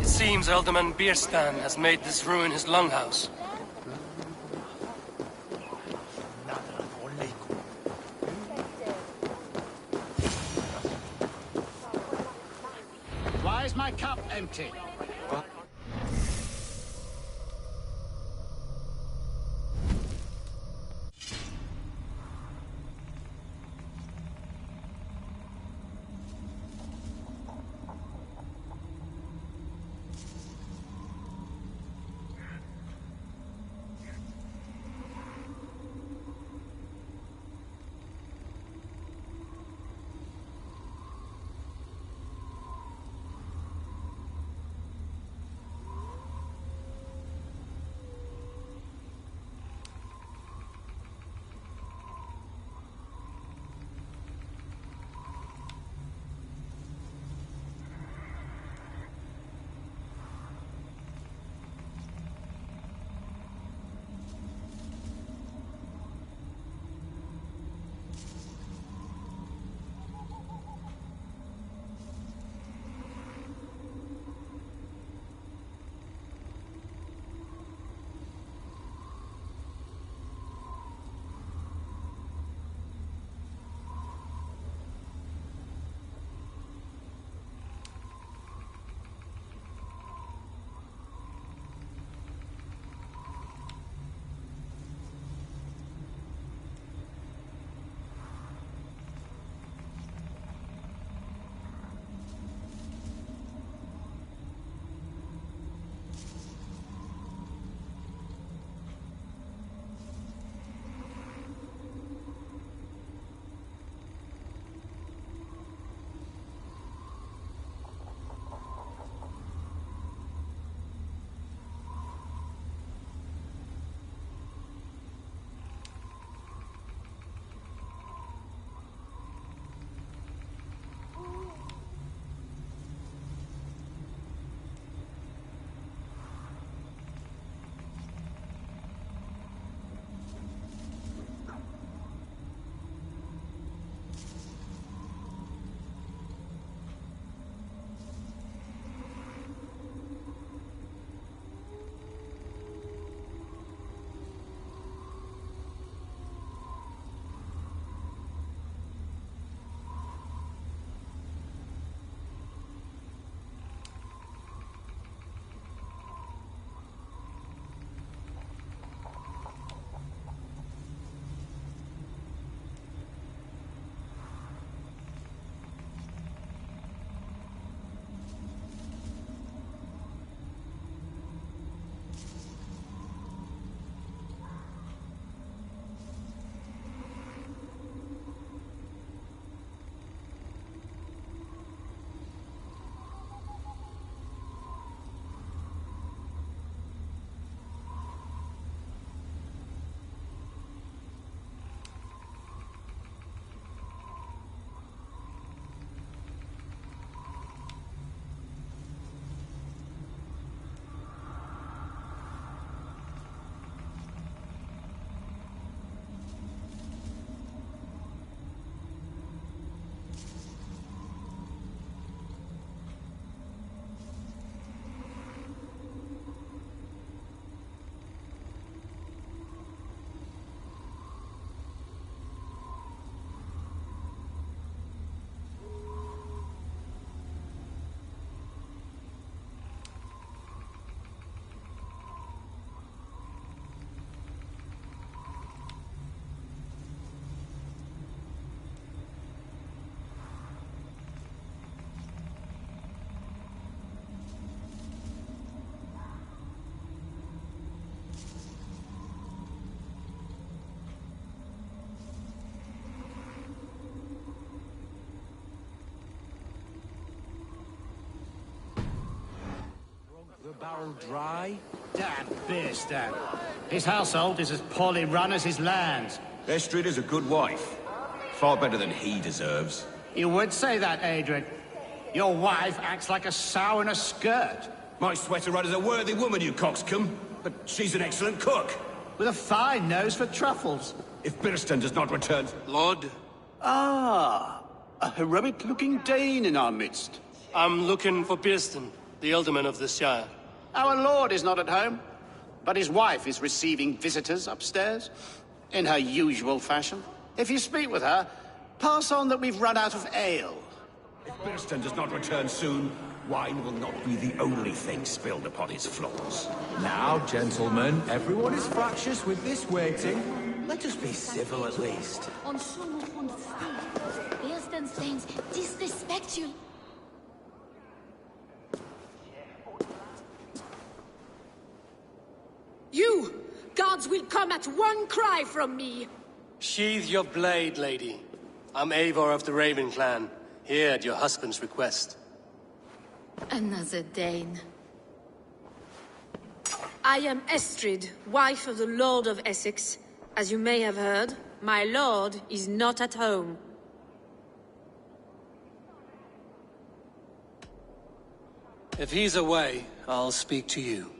It seems Alderman Bierstan has made this ruin his longhouse. Why is my cup empty? barrel dry? Damn Beerstan. His household is as poorly run as his lands. Estrid is a good wife. Far better than he deserves. You would say that, Adrian. Your wife acts like a sow in a skirt. My sweater rudder's a worthy woman, you coxcomb. But she's an excellent cook. With a fine nose for truffles. If Birston does not return... Lord, Ah, a heroic-looking Dane in our midst. I'm looking for Birston, the alderman of the Shire. Our lord is not at home, but his wife is receiving visitors upstairs, in her usual fashion. If you speak with her, pass on that we've run out of ale. If Birston does not return soon, wine will not be the only thing spilled upon his floors. Now, gentlemen, everyone is fractious with this waiting. Let us be civil at least. On some of one Beerstensteins disrespect you. You! Guards will come at one cry from me! Sheathe your blade, lady. I'm Eivor of the Raven clan, here at your husband's request. Another Dane. I am Estrid, wife of the Lord of Essexe. As you may have heard, my lord is not at home. If he's away, I'll speak to you.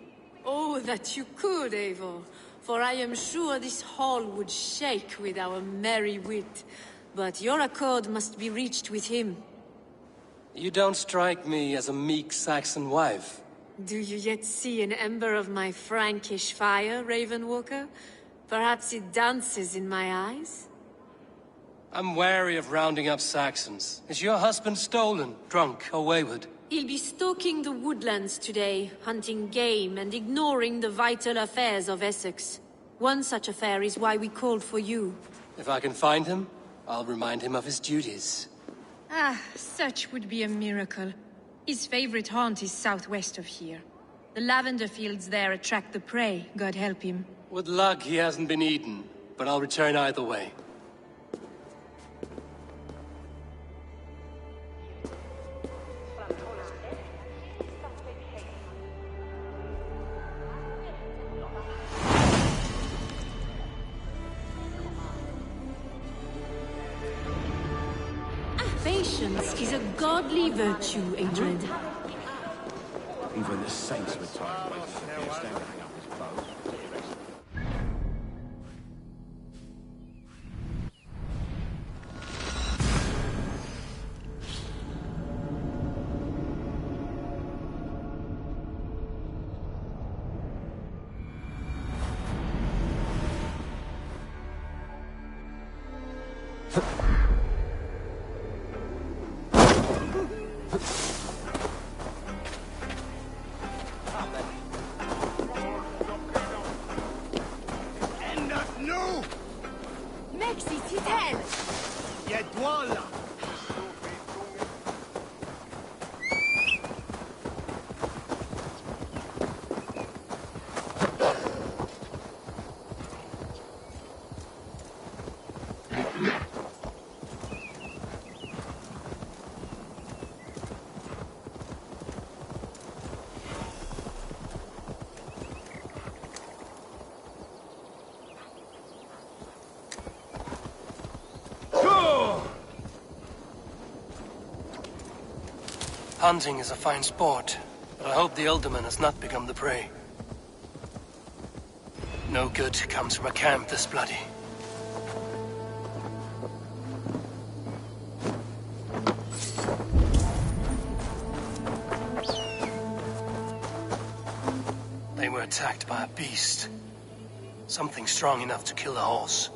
Oh, that you could, Eivor. For I am sure this hall would shake with our merry wit. But your accord must be reached with him. You don't strike me as a meek Saxon wife. Do you yet see an ember of my Frankish fire, Ravenwalker? Perhaps it dances in my eyes? I'm wary of rounding up Saxons. Is your husband stolen, drunk, or wayward? He'll be stalking the woodlands today, hunting game and ignoring the vital affairs of Essex. One such affair is why we called for you. If I can find him, I'll remind him of his duties. Ah, such would be a miracle. His favorite haunt is southwest of here. The lavender fields there attract the prey, God help him. With luck, he hasn't been eaten, but I'll return either way. Patience is a godly virtue, Adred. Even the saints were tired waiting for Birston to hang up his bow. Hunting is a fine sport, but I hope the alderman has not become the prey. No good comes from a camp this bloody. They were attacked by a beast. Something strong enough to kill a horse.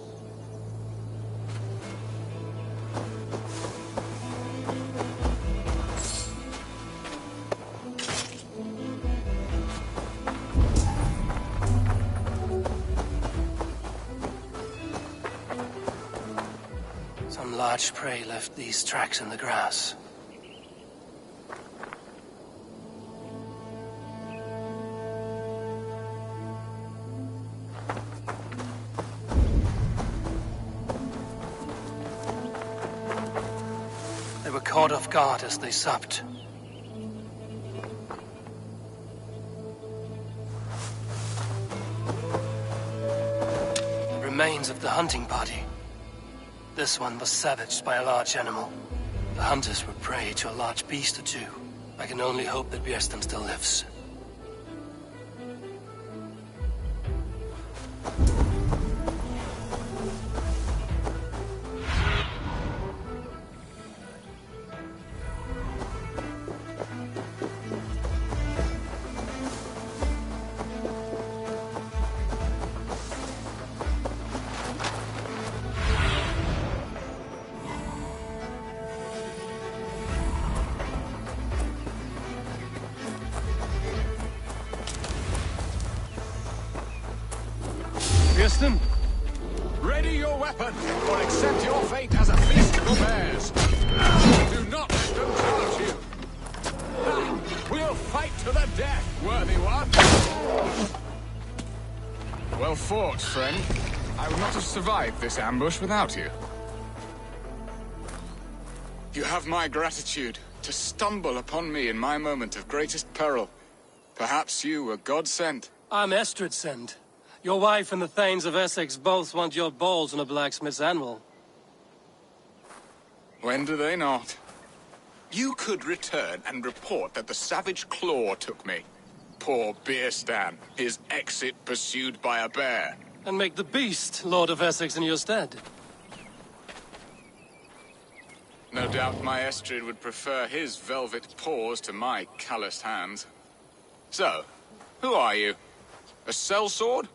Some large prey left these tracks in the grass. They were caught off guard as they supped. remains of the hunting party. This one was savaged by a large animal. The hunters were prey to a large beast or two. I can only hope that Björsten still lives. Björsten? Ready your weapon, or accept your fate as a feast for bears. Do not let them charge you. Ha! We'll fight to the death, worthy one. Well fought, friend. I would not have survived this ambush without you. You have my gratitude to stumble upon me in my moment of greatest peril. Perhaps you were God-sent. I'm Estrid sent. Your wife and the Thanes of Essex both want your balls on a blacksmith's anvil. When do they not? You could return and report that the savage claw took me. Poor Björsten, his exit pursued by a bear. And make the beast Lord of Essex in your stead. No doubt my Estrid would prefer his velvet paws to my calloused hands. So, who are you? A sellsword?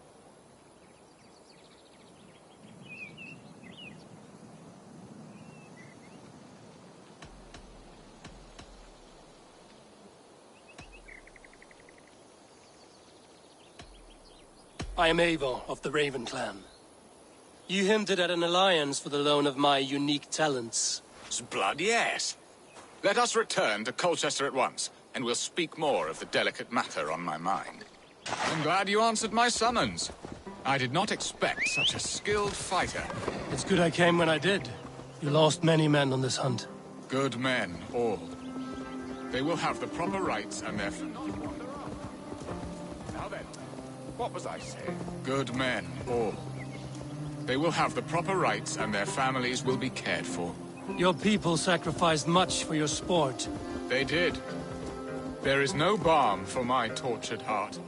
I am Eivor of the Raven clan. You hinted at an alliance for the loan of my unique talents. Blood, yes. Let us return to Colchester at once, and we'll speak more of the delicate matter on my mind. I'm glad you answered my summons. I did not expect such a skilled fighter. It's good I came when I did. You lost many men on this hunt. Good men, all. They will have the proper rights and their... Now then, what was I saying? Good men, all. They will have the proper rights and their families will be cared for. Your people sacrificed much for your sport. They did. There is no balm for my tortured heart.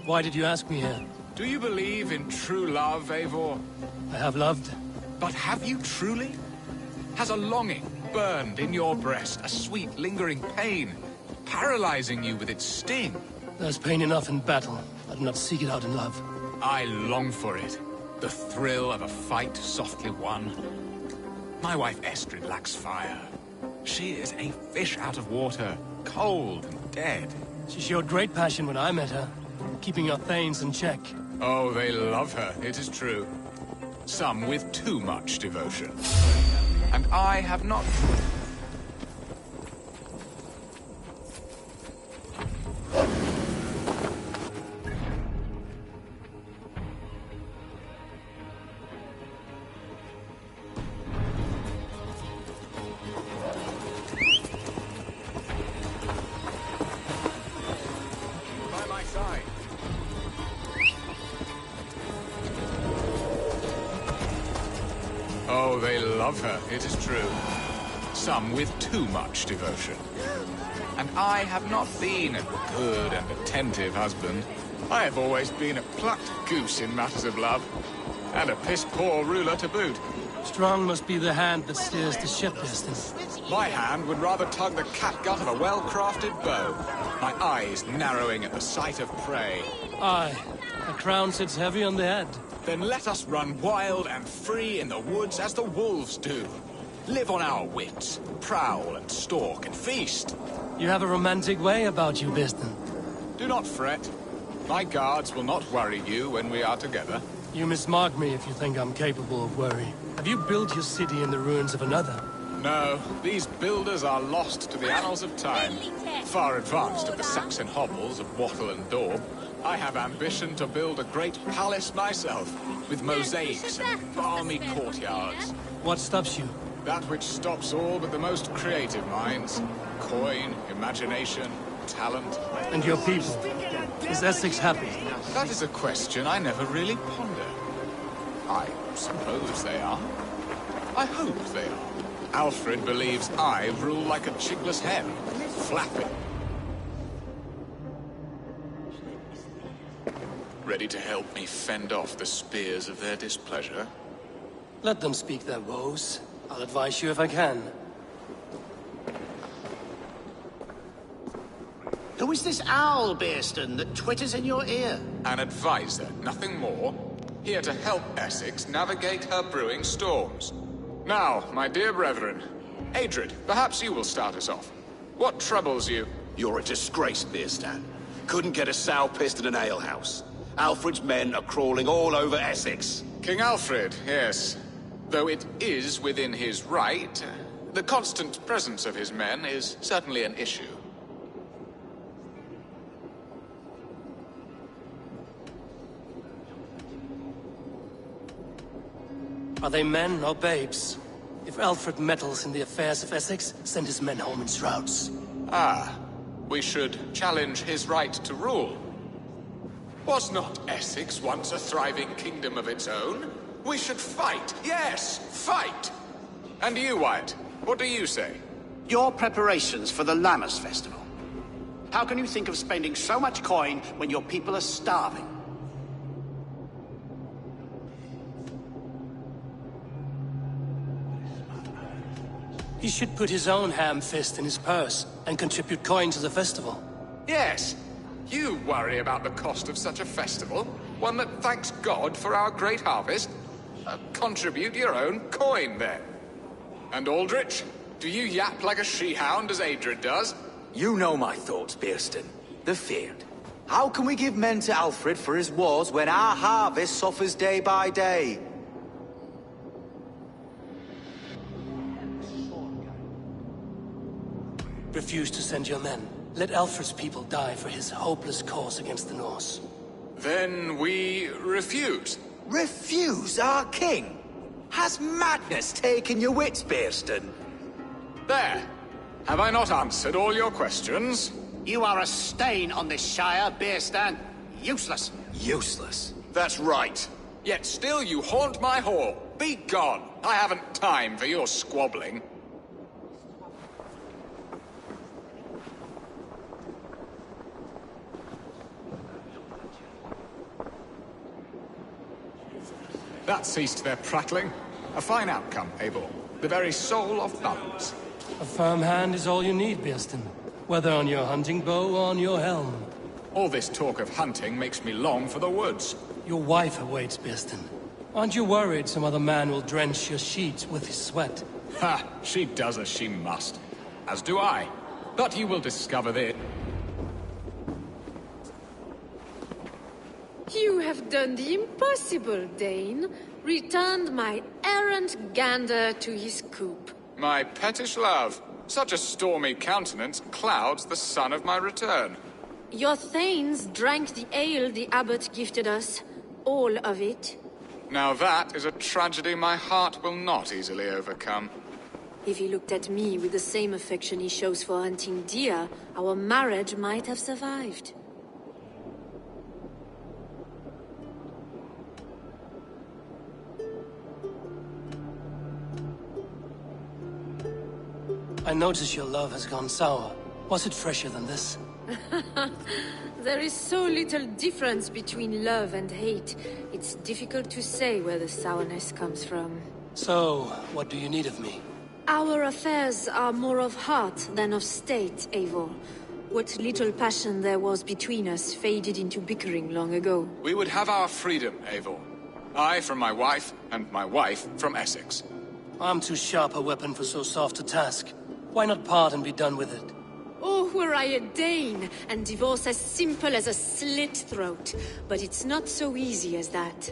Why did you ask me here? Do you believe in true love, Eivor? I have loved. But have you truly? Has a longing burned in your breast, a sweet, lingering pain, paralyzing you with its sting? There's pain enough in battle. I do not seek it out in love. I long for it. The thrill of a fight softly won. My wife Estrid lacks fire. She is a fish out of water, cold and dead. She showed great passion when I met her, keeping your Thanes in check. Oh, they love her, it is true. Some with too much devotion. And I have not... By my side. Oh, they love her, it is true. Some with too much devotion. And I have not been a good and attentive husband. I have always been a plucked goose in matters of love. And a piss-poor ruler to boot. Strong must be the hand that steers the ship, Björsten. My hand would rather tug the catgut of a well-crafted bow. My eyes narrowing at the sight of prey. Aye, a crown sits heavy on the head. Then let us run wild and free in the woods as the wolves do. Live on our wits, prowl and stalk and feast. You have a romantic way about you, Björsten. Do not fret. My guards will not worry you when we are together. You mismark me if you think I'm capable of worry. Have you built your city in the ruins of another? No, these builders are lost to the annals of time. Far advanced of the Saxon hovels of Wattle and Daub. I have ambition to build a great palace myself, with mosaics and balmy courtyards. What stops you? That which stops all but the most creative minds. Coin, imagination, talent. And your people? Is Essex happy? That is a question I never really ponder. I suppose they are. I hope they are. Alfred believes I rule like a chickless hen, flapping. Ready to help me fend off the spears of their displeasure? Let them speak their woes. I'll advise you if I can. Who is this owl, Bearston, that twitters in your ear? An advisor, nothing more. Here to help Essex navigate her brewing storms. Now, my dear brethren, Adrid, perhaps you will start us off. What troubles you? You're a disgrace, Bearstan. Couldn't get a sow pissed in an alehouse. Alfred's men are crawling all over Essex. King Alfred, yes. Though it is within his right, the constant presence of his men is certainly an issue. Are they men or babes? If Alfred meddles in the affairs of Essex, send his men home in shrouds. Ah, we should challenge his right to rule. Was not Essex once a thriving kingdom of its own? We should fight, yes, fight! And you, Wyatt, what do you say? Your preparations for the Lammas Festival. How can you think of spending so much coin when your people are starving? He should put his own ham fist in his purse and contribute coin to the festival. Yes, you worry about the cost of such a festival, one that thanks God for our great harvest. Contribute your own coin, then. And Aldrich, do you yap like a she-hound as Adrid does? You know my thoughts, Bearston. The feared. How can we give men to Alfred for his wars when our harvest suffers day by day? Refuse to send your men. Let Alfred's people die for his hopeless cause against the Norse. Then we refuse. Refuse our king? Has madness taken your wits, Bearston? There. Have I not answered all your questions? You are a stain on this Shire, Bearstan. Useless. Useless. That's right. Yet still you haunt my hall. Be gone. I haven't time for your squabbling. That ceased their prattling. A fine outcome, Eivor. The very soul of balance. A firm hand is all you need, Bearston. Whether on your hunting bow or on your helm. All this talk of hunting makes me long for the woods. Your wife awaits, Bearston. Aren't you worried some other man will drench your sheets with his sweat? Ha! She does as she must. As do I. But you will discover that... You have done the impossible, Dane. Returned my errant gander to his coop. My pettish love. Such a stormy countenance clouds the sun of my return. Your thanes drank the ale the abbot gifted us. All of it. Now that is a tragedy my heart will not easily overcome. If he looked at me with the same affection he shows for hunting deer, our marriage might have survived. I notice your love has gone sour. Was it fresher than this? There is so little difference between love and hate. It's difficult to say where the sourness comes from. So, what do you need of me? Our affairs are more of heart than of state, Eivor. What little passion there was between us faded into bickering long ago. We would have our freedom, Eivor. I from my wife, and my wife from Essex. I'm too sharp a weapon for so soft a task. Why not part and be done with it? Oh, were I a Dane, and divorce as simple as a slit throat. But it's not so easy as that.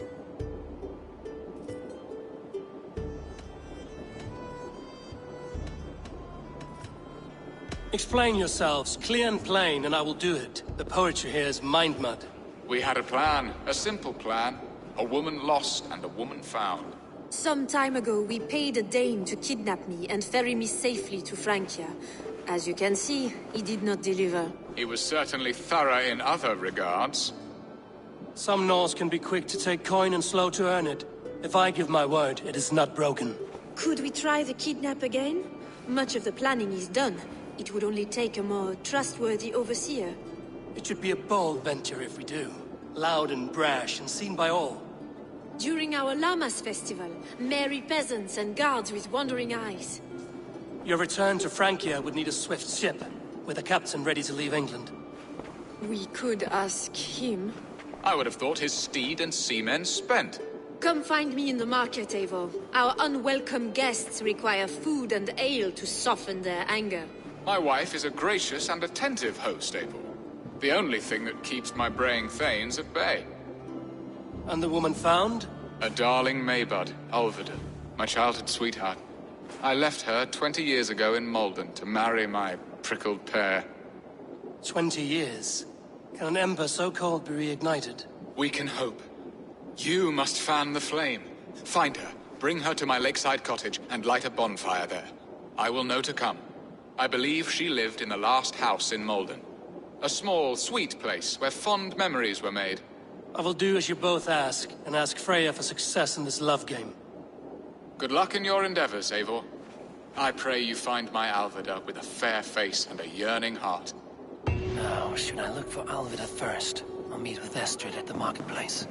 Explain yourselves, clear and plain, and I will do it. The poetry here is mind mud. We had a plan, a simple plan. A woman lost and a woman found. Some time ago, we paid a Dane to kidnap me and ferry me safely to Francia. As you can see, he did not deliver. He was certainly thorough in other regards. Some Norse can be quick to take coin and slow to earn it. If I give my word, it is not broken. Could we try the kidnap again? Much of the planning is done. It would only take a more trustworthy overseer. It should be a bold venture if we do. Loud and brash and seen by all. During our Llamas festival, merry peasants and guards with wandering eyes. Your return to Francia would need a swift ship, with a captain ready to leave England. We could ask him. I would have thought his steed and seamen spent. Come find me in the market, Eivor. Our unwelcome guests require food and ale to soften their anger. My wife is a gracious and attentive host, Eivor. The only thing that keeps my braying thanes at bay. And the woman found? A darling Maybud, Ulvida, my childhood sweetheart. I left her 20 years ago in Malden to marry my prickled pear. 20 years? Can an ember so cold be reignited? We can hope. You must fan the flame. Find her, bring her to my lakeside cottage, and light a bonfire there. I will know to come. I believe she lived in the last house in Malden. A small, sweet place where fond memories were made. I will do as you both ask, and ask Freya for success in this love game. Good luck in your endeavors, Eivor. I pray you find my Alvida with a fair face and a yearning heart. Now, should I look for Alvida first? I'll meet with Estrid at the marketplace.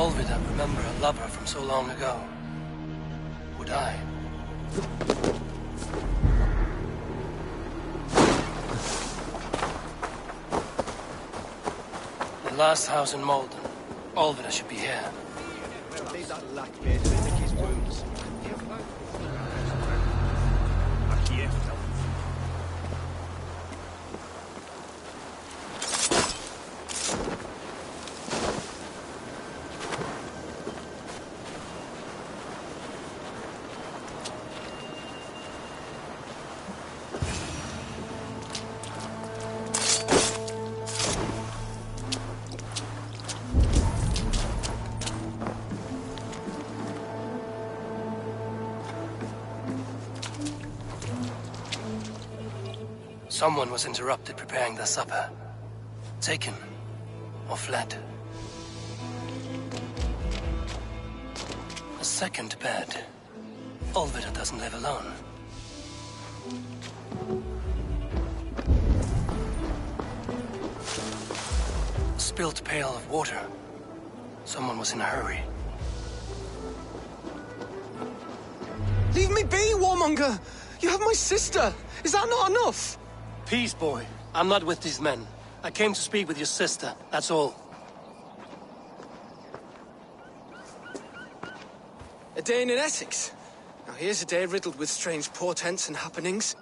Olvida remember a lover from so long ago. Would I? The last house in Malden. Olvida should be here. Someone was interrupted preparing their supper. Taken or fled. A second bed. Olvida doesn't live alone. A spilt pail of water. Someone was in a hurry. Leave me be, warmonger! You have my sister! Is that not enough? Peace, boy. I'm not with these men. I came to speak with your sister, that's all. A day in Essex. Now here's a day riddled with strange portents and happenings.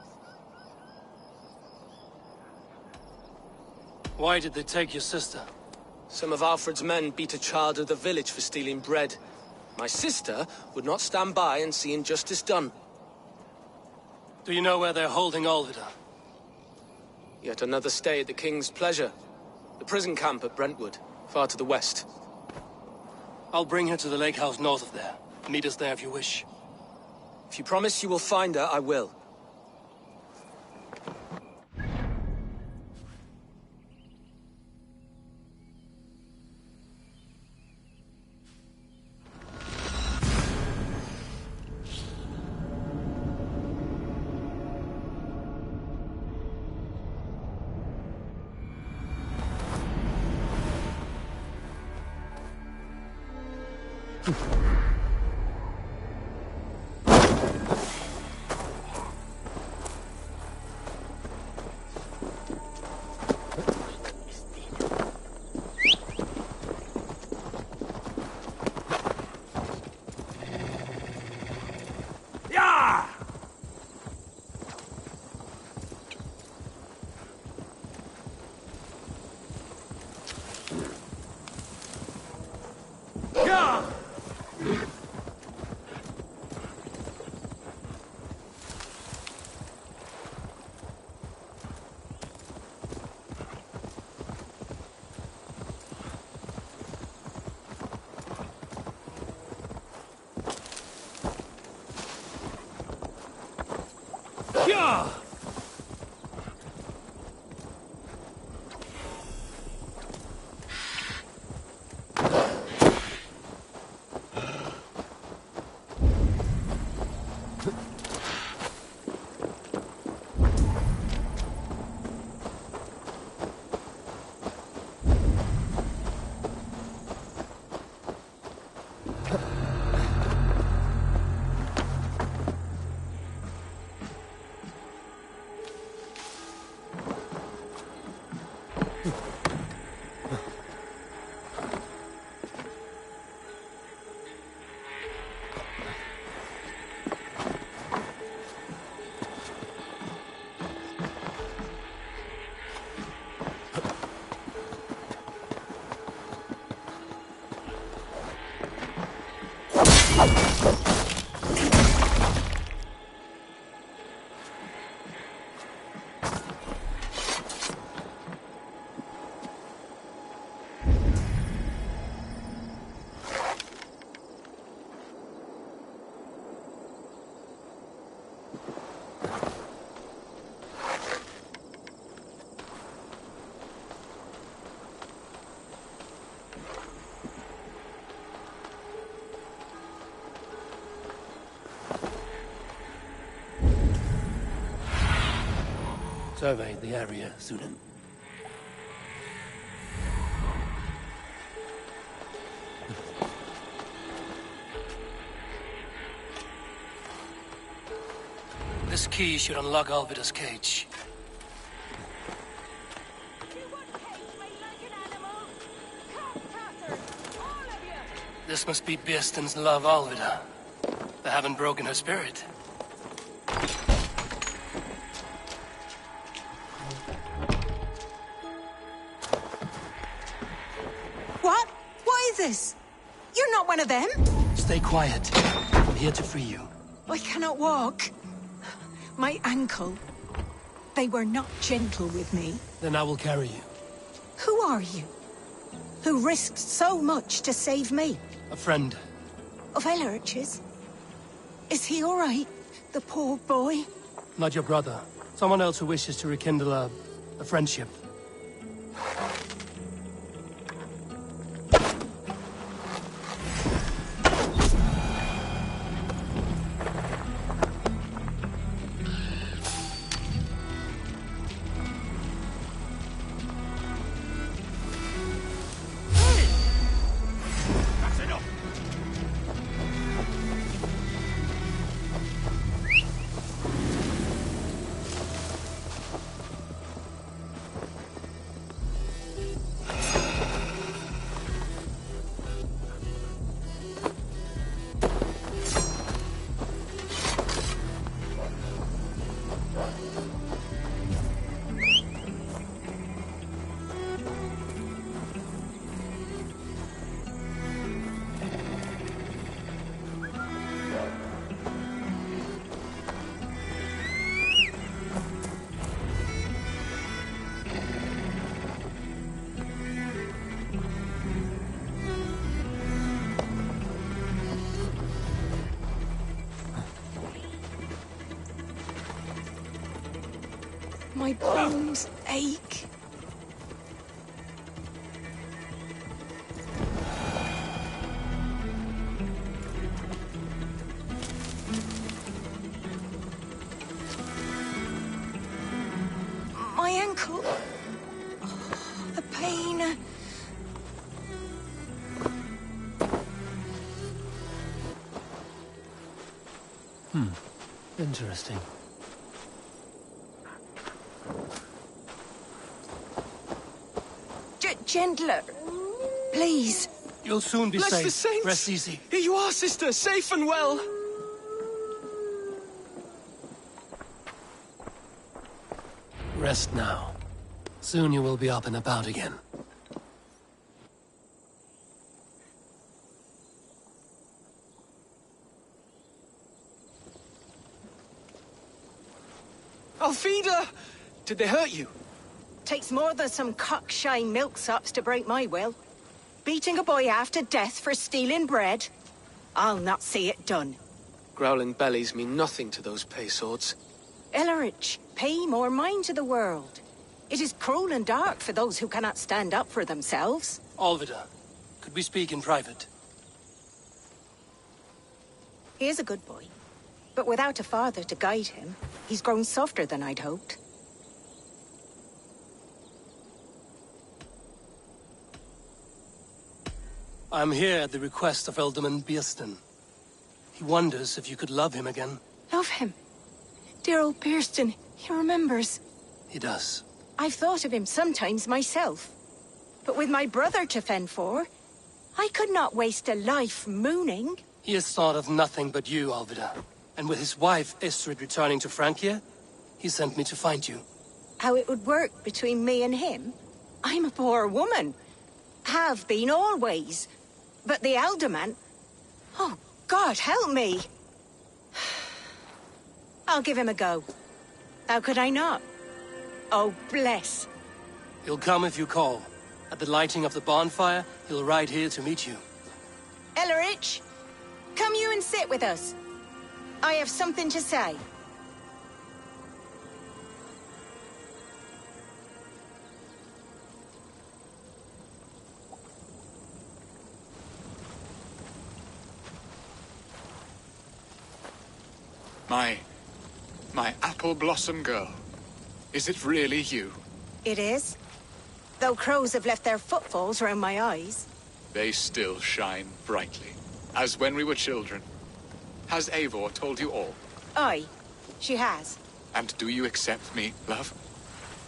Why did they take your sister? Some of Alfred's men beat a child of the village for stealing bread. My sister would not stand by and see injustice done. Do you know where they're holding Olvida? Yet another stay at the King's pleasure. The prison camp at Brentwood, far to the west. I'll bring her to the lake house north of there. Meet us there if you wish. If you promise you will find her, I will. Survey the area, Sunan. This key should unlock Alvida's cage. This must be Bearston's love, Alvida. They haven't broken her spirit. What? What is this? You're not one of them? Stay quiet. I'm here to free you. I cannot walk. My ankle. They were not gentle with me. Then I will carry you. Who are you? Who risked so much to save me? A friend. Of Elrich's? Is he all right? The poor boy? Not your brother. Someone else who wishes to rekindle a friendship. My bones ache. My ankle. Oh, the pain. Interesting. Gentler. Please. You'll soon be Bless safe. the saints! Rest easy. Here you are, sister, safe and well. Rest now. Soon you will be up and about again. Alfida! Did they hurt you? Takes more than some cockshy milksops to break my will. Beating a boy half to death for stealing bread? I'll not see it done. Growling bellies mean nothing to those pay swords. Ellerich, pay more mind to the world. It is cruel and dark for those who cannot stand up for themselves. Alvida, could we speak in private? He is a good boy. But without a father to guide him, he's grown softer than I'd hoped. I'm here at the request of Alderman Bearston. He wonders if you could love him again. Love him. Dear old Bearston, he remembers. He does. I've thought of him sometimes myself. But with my brother to fend for, I could not waste a life mooning. He has thought of nothing but you, Alvida. And with his wife, Estrid, returning to Francia, he sent me to find you. How it would work between me and him? I'm a poor woman. Have been always. But the alderman... Oh, God, help me! I'll give him a go. How could I not? Oh, bless. He'll come if you call. At the lighting of the bonfire, he'll ride here to meet you. Ellerich, come you and sit with us. I have something to say. My apple blossom girl. Is it really you? It is. Though crows have left their footfalls around my eyes. They still shine brightly, as when we were children. Has Eivor told you all? Aye, she has. And do you accept me, love?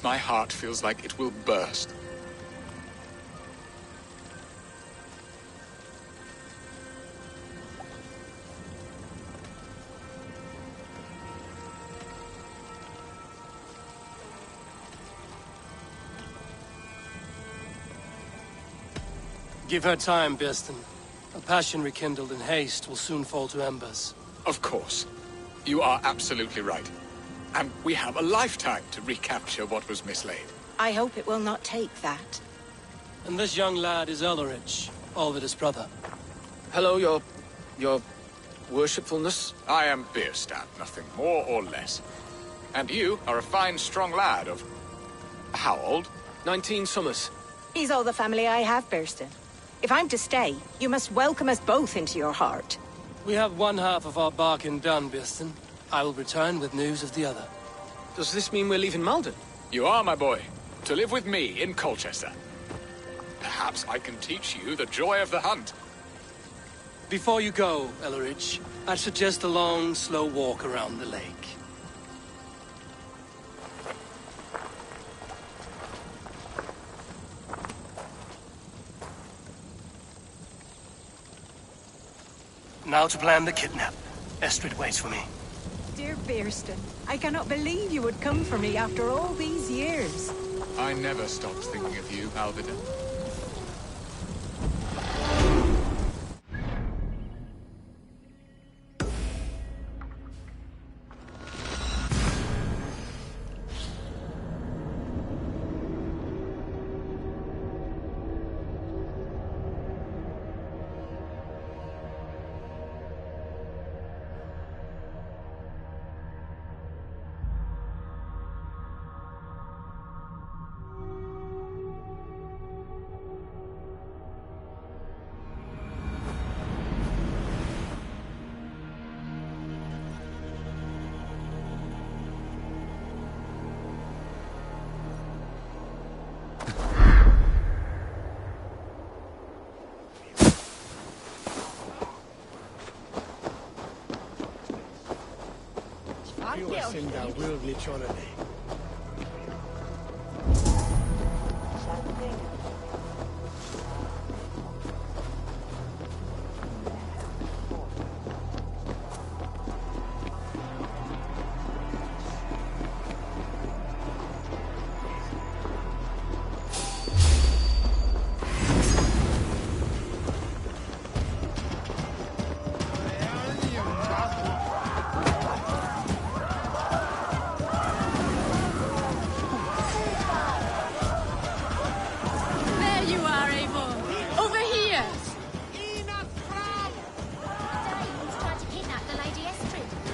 My heart feels like it will burst. Give her time, Birsten. A passion rekindled in haste will soon fall to embers. Of course. You are absolutely right. And we have a lifetime to recapture what was mislaid. I hope it will not take that. And this young lad is Elrich, Olvid's brother. Hello, your worshipfulness. I am Bierstadt, nothing more or less. And you are a fine, strong lad of... how old? 19 summers. He's all the family I have, Birsten. If I'm to stay, you must welcome us both into your heart. We have one half of our bargain done, Birsten. I will return with news of the other. Does this mean we're leaving Malden? You are, my boy, to live with me in Colchester. Perhaps I can teach you the joy of the hunt. Before you go, Elrich, I'd suggest a long, slow walk around the lake. Now to plan the kidnap. Estrid waits for me. Dear Birsten, I cannot believe you would come for me after all these years. I never stopped thinking of you, Alvida.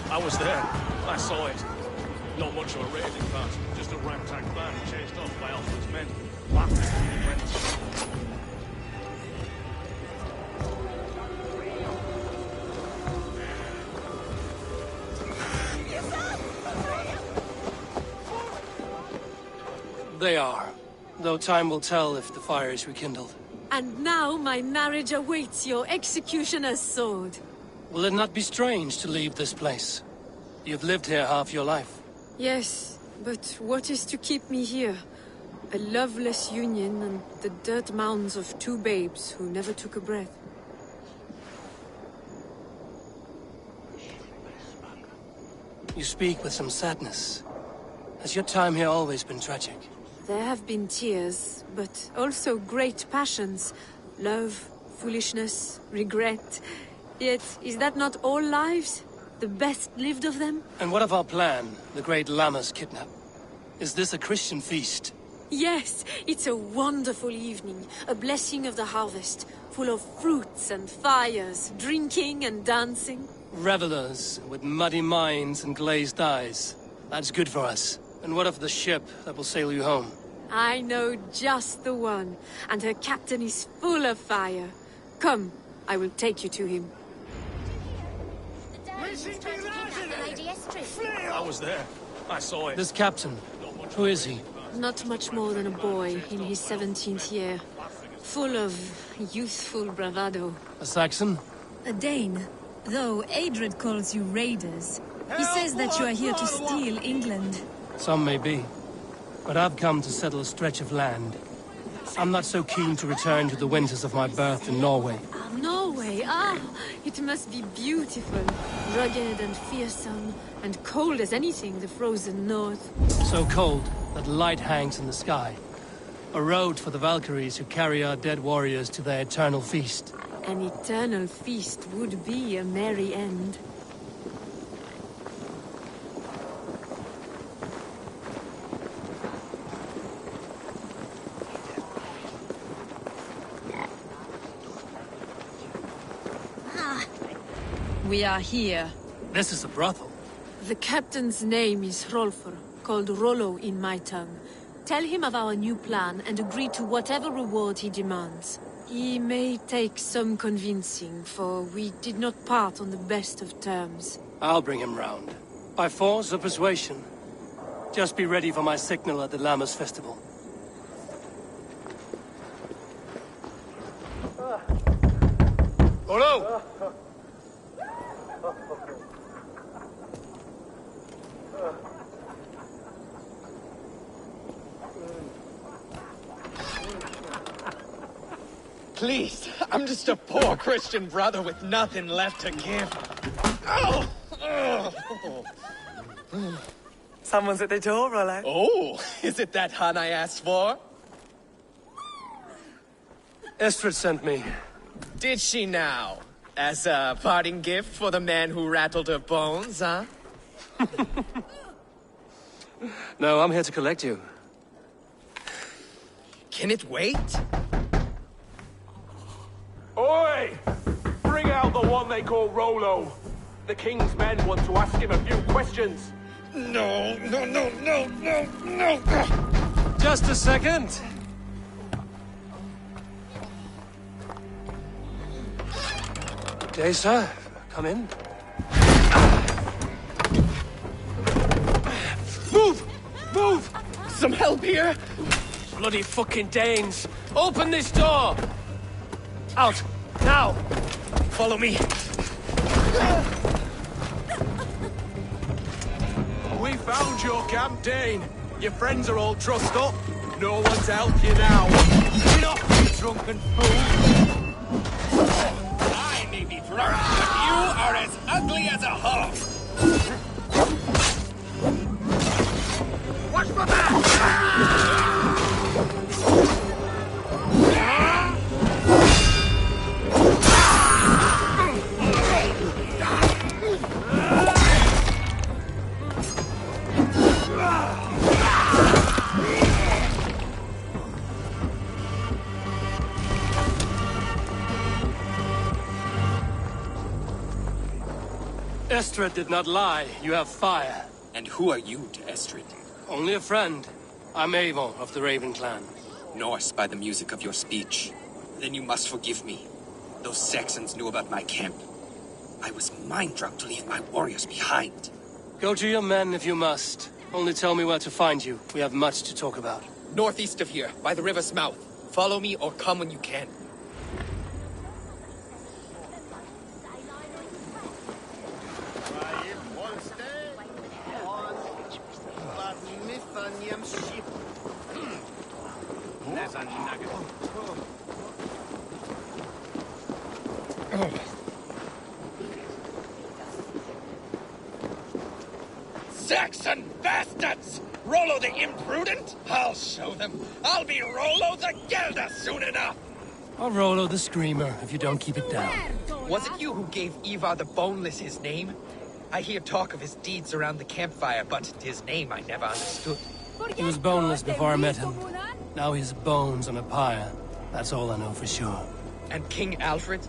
I was there. I saw it. Not much of a raiding party, just a ragtag band chased off by Alfred's men. Laughing at the events. They are. Though time will tell if the fire is rekindled. And now my marriage awaits your executioner's sword. Will it not be strange to leave this place? You've lived here half your life. Yes, but what is to keep me here? A loveless union and the dirt mounds of two babes who never took a breath. You speak with some sadness. Has your time here always been tragic? There have been tears, but also great passions. Love, foolishness, regret. Yet, is that not all lives? The best lived of them? And what of our plan, the great Lamma's kidnap? Is this a Christian feast? Yes, it's a wonderful evening. A blessing of the harvest, full of fruits and fires, drinking and dancing. Revelers with muddy minds and glazed eyes. That's good for us. And what of the ship that will sail you home? I know just the one, and her captain is full of fire. Come, I will take you to him. I was there. I saw it. This captain, Who is he? Not much more than a boy in his 17th year. Full of youthful bravado. A Saxon? A Dane. Though Adred calls you raiders. He says that you are here to steal England. Some may be. But I've come to settle a stretch of land. I'm not so keen to return to the winters of my birth in Norway. Norway, it must be beautiful. Rugged and fearsome, and cold as anything the frozen north. So cold that light hangs in the sky. A road for the Valkyries who carry our dead warriors to their eternal feast. An eternal feast would be a merry end. We are here. This is a brothel. The captain's name is Hrolfr, called Rollo in my tongue. Tell him of our new plan and agree to whatever reward he demands. He may take some convincing, for we did not part on the best of terms. I'll bring him round. By force or persuasion. Just be ready for my signal at the Lammas festival. Rollo! Please, I'm just a poor Christian brother with nothing left to give. Oh! Someone's at the door, Rollo. Oh, is it that hun I asked for? Estrid sent me. Did she now? As a parting gift for the man who rattled her bones, huh? No, I'm here to collect you. Can it wait? Oi! Bring out the one they call Rollo. The king's men want to ask him a few questions. No. Just a second. Good day, sir. Come in. Move! Some help here? Bloody fucking Danes! Open this door! Out! Now! Follow me. We found your camp, Dane. Your friends are all trussed up. No one's helped you now. Get off, you drunken fool! I may be drunk, but you are as ugly as a hog. Watch my back! Estrid did not lie. You have fire. And who are you to Estrid? Only a friend. I'm Avon of the Raven clan. Norse by the music of your speech. Then you must forgive me. Those Saxons knew about my camp. I was mind-drunk to leave my warriors behind. Go to your men if you must. Only tell me where to find you. We have much to talk about. Northeast of here, by the river's mouth. Follow me or come when you can. Saxon bastards! Rollo the imprudent? I'll show them. I'll be Rollo the Gelder soon enough! Or Rollo the Screamer, if you don't keep it down. Was it you who gave Ivar the Boneless his name? I hear talk of his deeds around the campfire, but his name I never understood. He was boneless before I met him. Now he's bones on a pyre. That's all I know for sure. And King Alfred?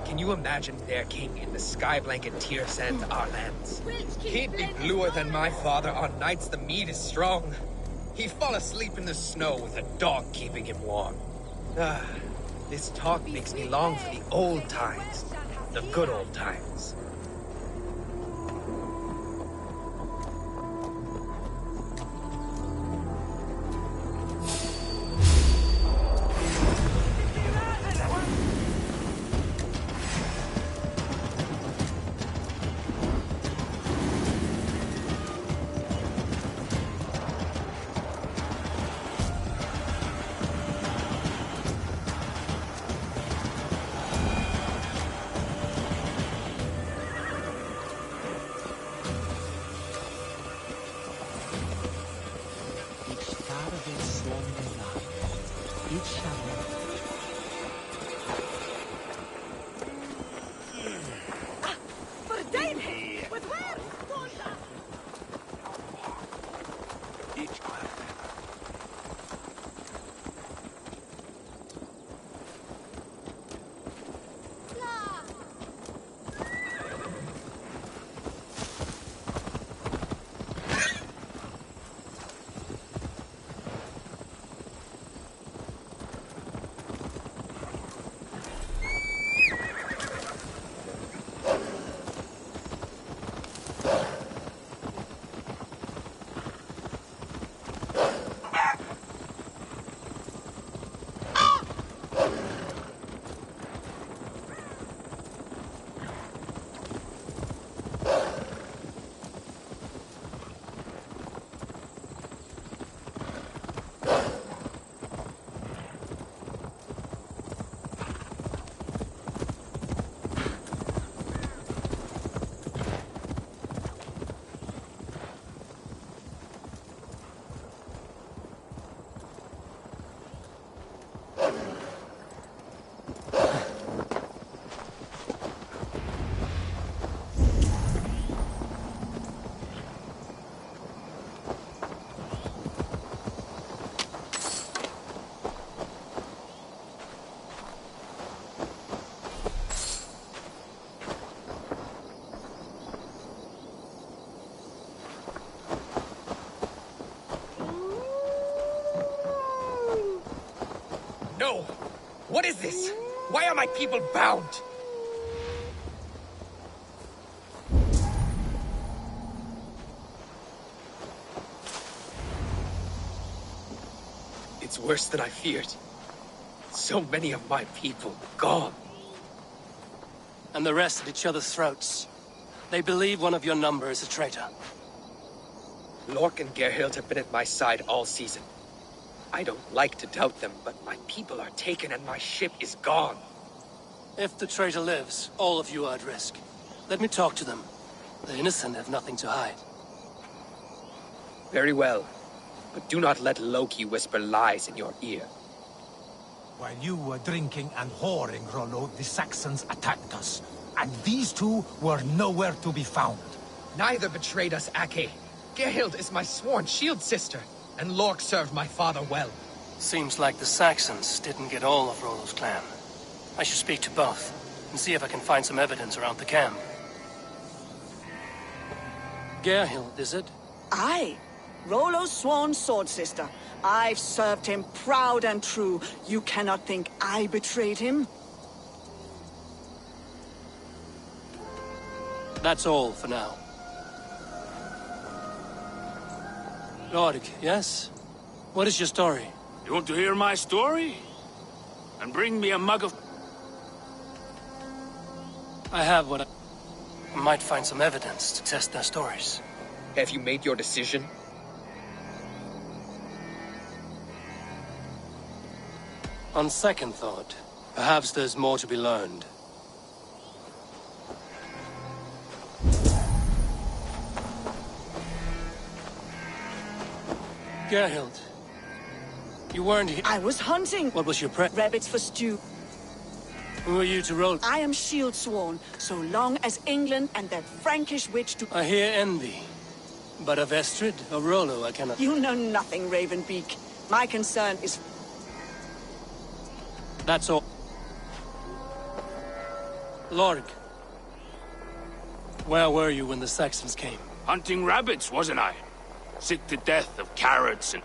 Can you imagine their king in the sky blanket tear sand our lands? He'd be bluer than my father on nights the mead is strong. He'd fall asleep in the snow with a dog keeping him warm. This talk makes me long for the old times. The good old times. No! What is this? Why are my people bound? It's worse than I feared. So many of my people gone. And the rest at each other's throats. They believe one of your number is a traitor. Lork and Gerhild have been at my side all season. I don't like to doubt them, but my people are taken and my ship is gone. If the traitor lives, all of you are at risk. Let me talk to them. The innocent have nothing to hide. Very well. But do not let Loki whisper lies in your ear. While you were drinking and whoring, Rollo, the Saxons attacked us. And these two were nowhere to be found. Neither betrayed us, Ake. Gerhild is my sworn shield sister, and Lork served my father well. Seems like the Saxons didn't get all of Rollo's clan. I should speak to both, and see if I can find some evidence around the camp. Gerhild, is it? Aye. Rollo's sworn sword sister. I've served him proud and true. You cannot think I betrayed him? That's all for now. Lord, yes? What is your story? You want to hear my story? And bring me a mug of... I have what I might find some evidence to test their stories. Have you made your decision? On second thought, perhaps there's more to be learned. Gerhild, you weren't here. I was hunting. What was your Rabbits for stew. Who are you to roll? I am shield sworn, so long as England and that Frankish witch do... I hear envy. But of Estrid or Rollo, I cannot... You know nothing, Ravenbeak. My concern is... That's all. Lorg, where were you when the Saxons came? Hunting rabbits, wasn't I? Sick to death of carrots and...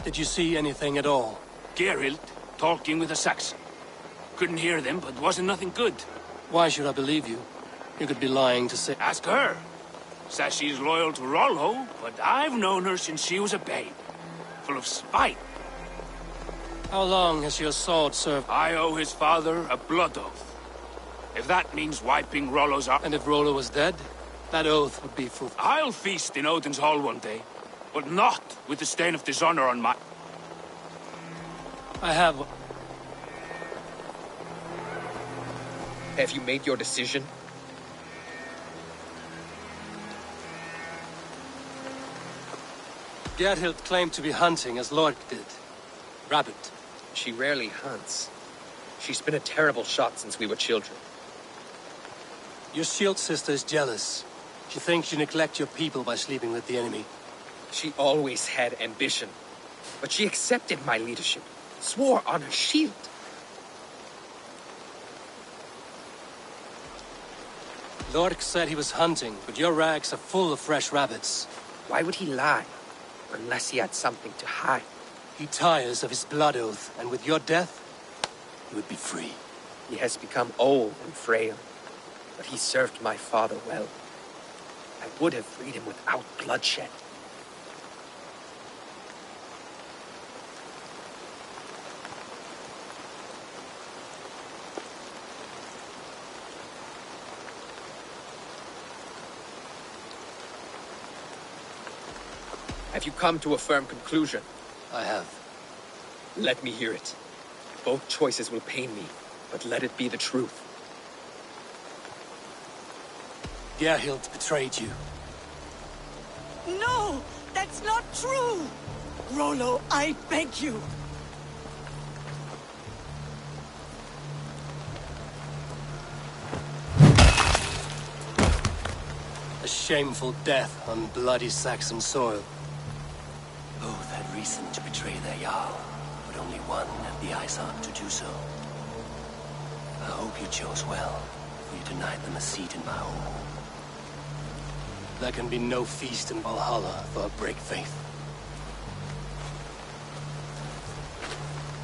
Did you see anything at all? Gerhild talking with a Saxon. Couldn't hear them, but wasn't nothing good. Why should I believe you? You could be lying to say... Ask her. Says she's loyal to Rollo, but I've known her since she was a babe. Full of spite. How long has your sword served? I owe his father a blood oath. If that means wiping Rollo's arm... And if Rollo was dead, that oath would be fruitful. I'll feast in Odin's hall one day, but not with the stain of dishonor on my... I have... Have you made your decision? Gerhild claimed to be hunting as Lork did. Rabbit. She rarely hunts. She's been a terrible shot since we were children. Your shield sister is jealous. She thinks you neglect your people by sleeping with the enemy. She always had ambition. But she accepted my leadership. Swore on her shield. Lork said he was hunting, but your rags are full of fresh rabbits. Why would he lie? Unless he had something to hide. He tires of his blood oath, and with your death, he would be free. He has become old and frail, but he served my father well. I would have freed him without bloodshed. Have you come to a firm conclusion? I have. Let me hear it. Both choices will pain me, but let it be the truth. Gerhild betrayed you. No! That's not true! Rollo, I beg you! A shameful death on bloody Saxon soil. Both had reason to betray their Jarl, but only one had the eyesight to do so. I hope you chose well, for you denied them a seat in my home. There can be no feast in Valhalla for a break faith.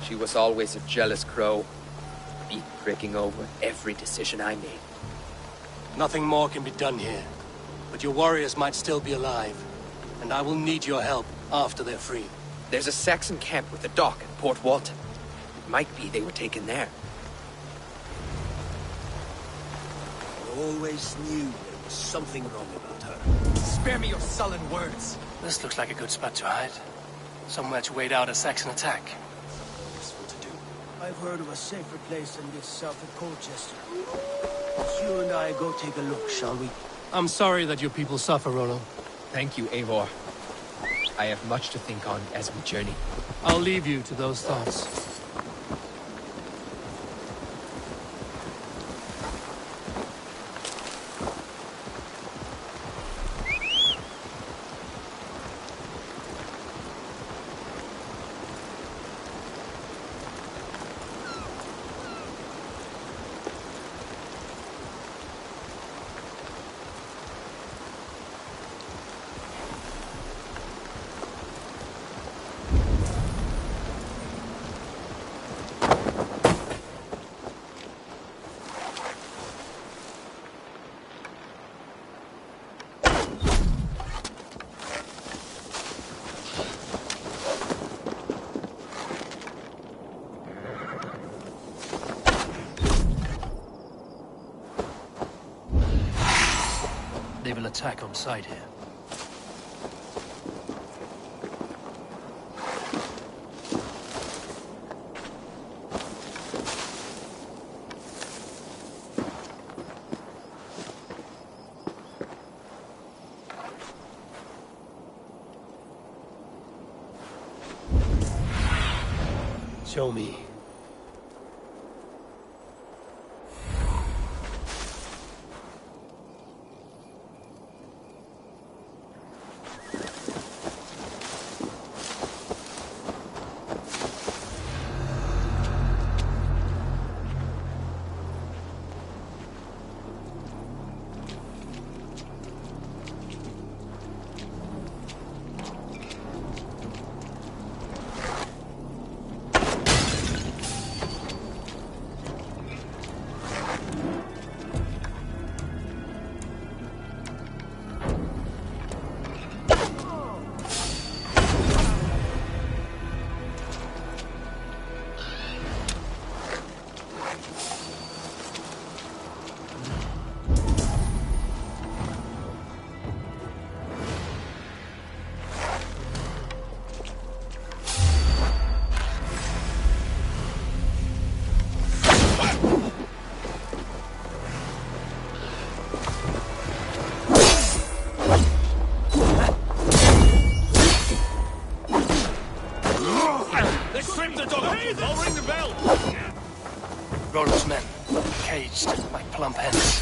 She was always a jealous crow, beak pricking over every decision I made. Nothing more can be done here, but your warriors might still be alive, and I will need your help after they're free. There's a Saxon camp with a dock at Port Walton. It might be they were taken there. I always knew there was something wrong about her. Spare me your sullen words. This looks like a good spot to hide. Somewhere to wait out a Saxon attack. Useful to do. I've heard of a safer place than this south of Colchester. Let's you and I go take a look, shall we? I'm sorry that your people suffer, Rollo. Thank you, Eivor. I have much to think on as we journey. I'll leave you to those thoughts. They will attack on sight here. Show me. belt! Rollo's men, caged like plump hens.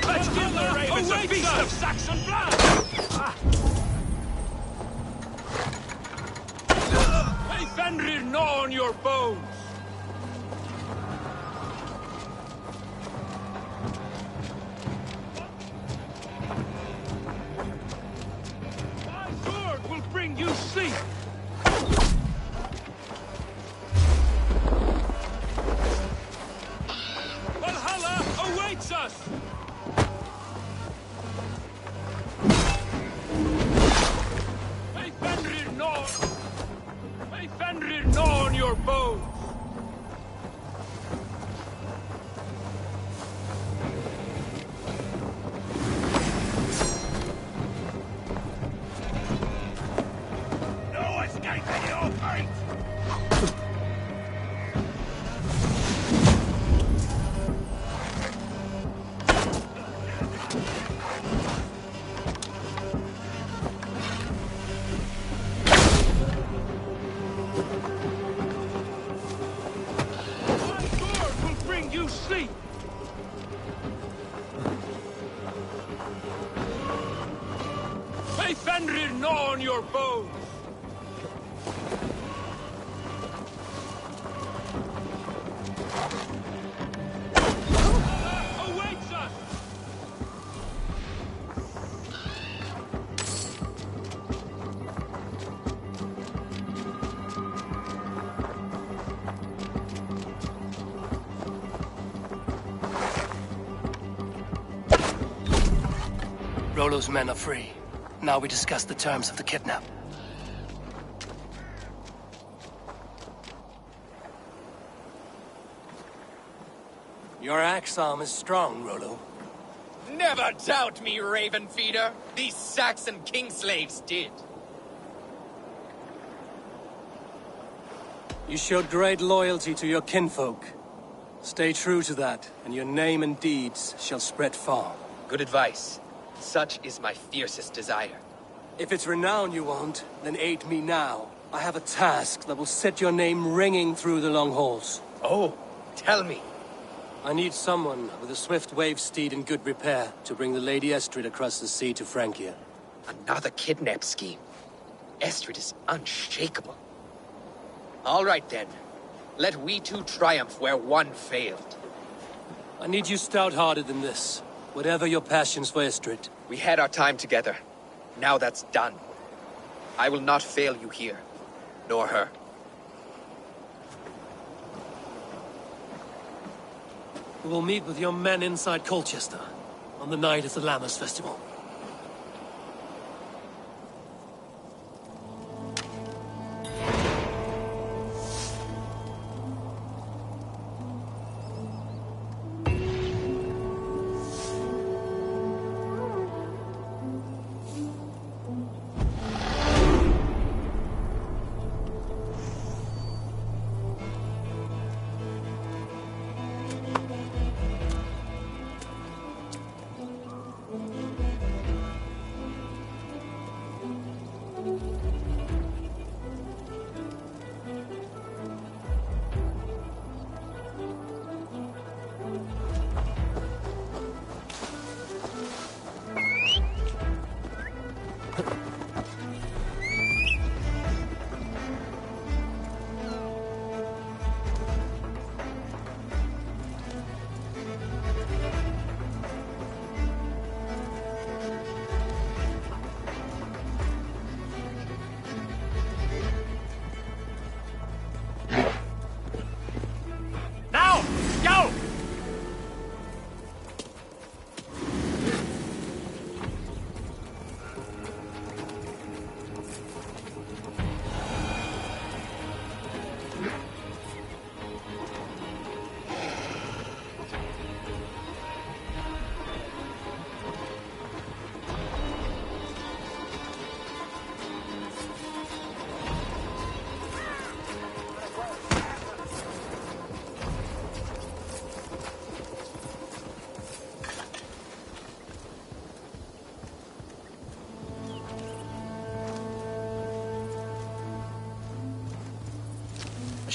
Let's give the ravens a feast of Saxon blood! May Fenrir gnaw on your bones! My sword will bring you sleep! Valhalla awaits us! May Fenrir gnaw on your bones! No escaping your fate! You sleep! May Fenrir gnaw on your bones! Awaits us! Rollo's men are free. Now we discuss the terms of the kidnap. Your axe arm is strong, Rollo. Never doubt me, Raven Feeder. These Saxon king-slaves did. You showed great loyalty to your kinfolk. Stay true to that, and your name and deeds shall spread far. Good advice. Such is my fiercest desire. If it's renown you want, then aid me now. I have a task that will set your name ringing through the long halls. Oh, tell me. I need someone with a swift wave steed in good repair to bring the Lady Estrid across the sea to Francia. Another kidnap scheme. Estrid is unshakable. All right then. Let we two triumph where one failed. I need you stout-hearted in this. Whatever your passions for Estrid. We had our time together. Now that's done. I will not fail you here. Nor her. We will meet with your men inside Colchester on the night of the Lammas Festival.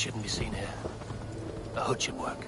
shouldn't be seen here. A hood should work.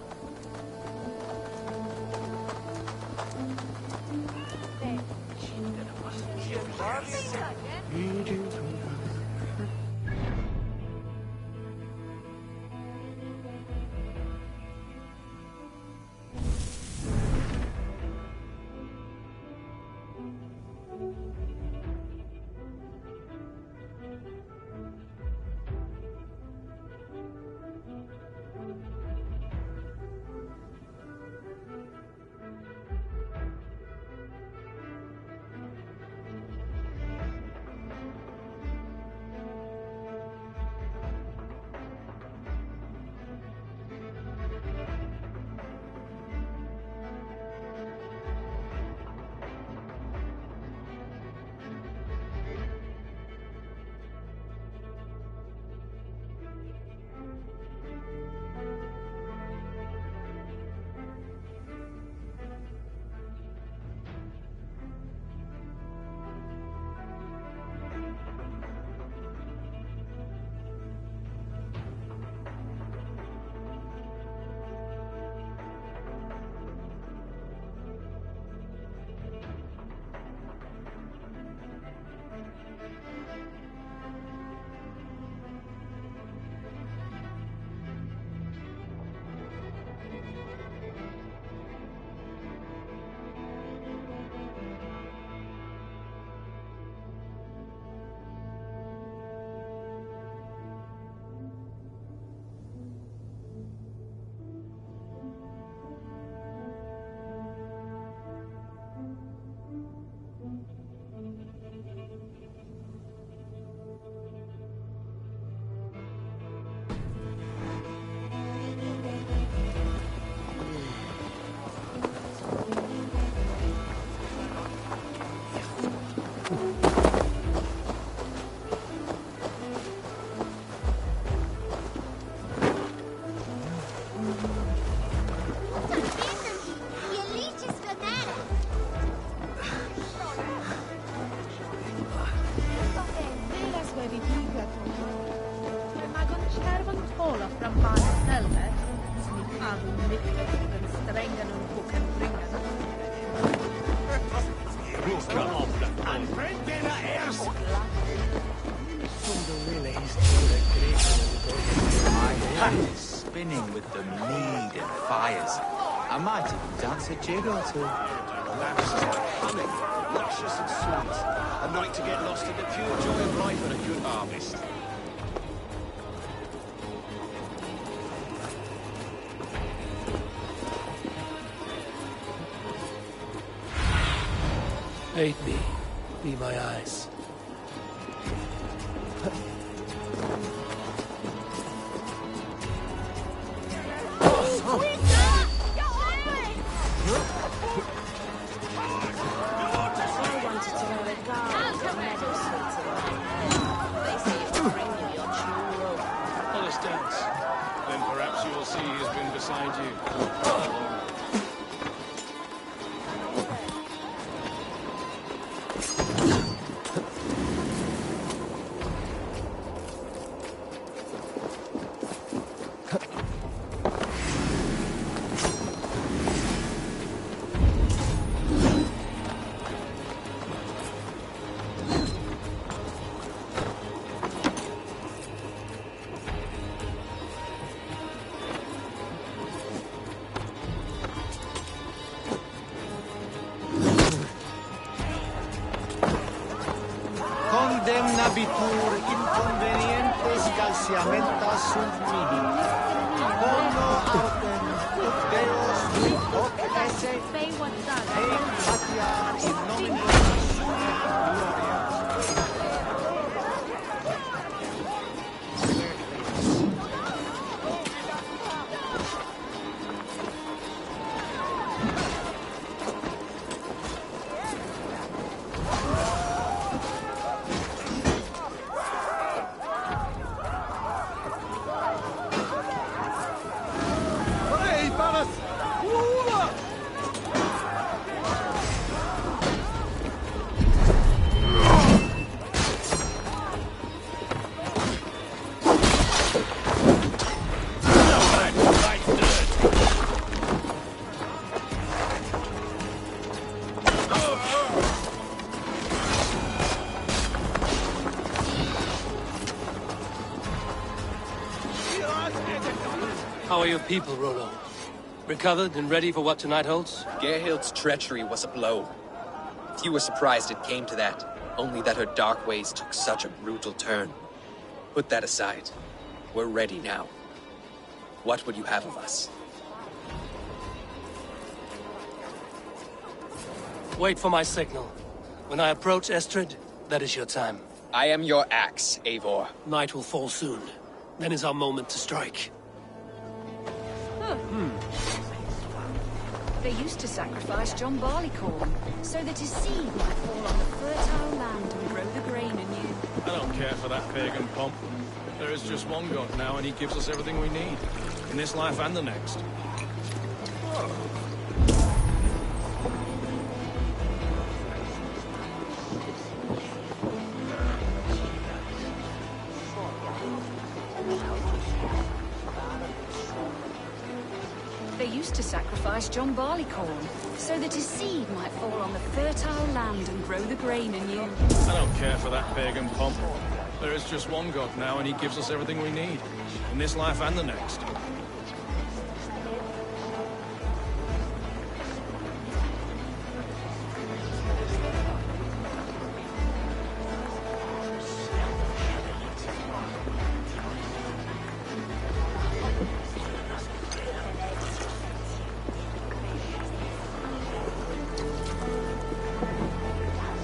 I might even dance a jig or two. That's honey, luscious and sweet. A night to get lost in the pure joy of life and a good harvest. Aid me. Be my eyes. Condemnabitur inconvenientes calciamentas sunt mihi. Bono autem ut Deus hoc esse et patia in nomine sua gloria. are your people, Rollo? Recovered and ready for what tonight holds? Gerhild's treachery was a blow. Few were surprised it came to that, only that her dark ways took such a brutal turn. Put that aside. We're ready now. What would you have of us? Wait for my signal. When I approach Estrid, that is your time. I am your axe, Eivor. Night will fall soon. Then is our moment to strike. They used to sacrifice John Barleycorn, so that his seed might fall on the fertile land and grow the grain anew. I don't care for that pagan pomp. There is just one God now, and he gives us everything we need. In this life and the next. They used to sacrifice John Barleycorn, so that his seed might fall on the fertile land and grow the grain anew. I don't care for that pagan pomp. There is just one God now, and he gives us everything we need. In this life and the next.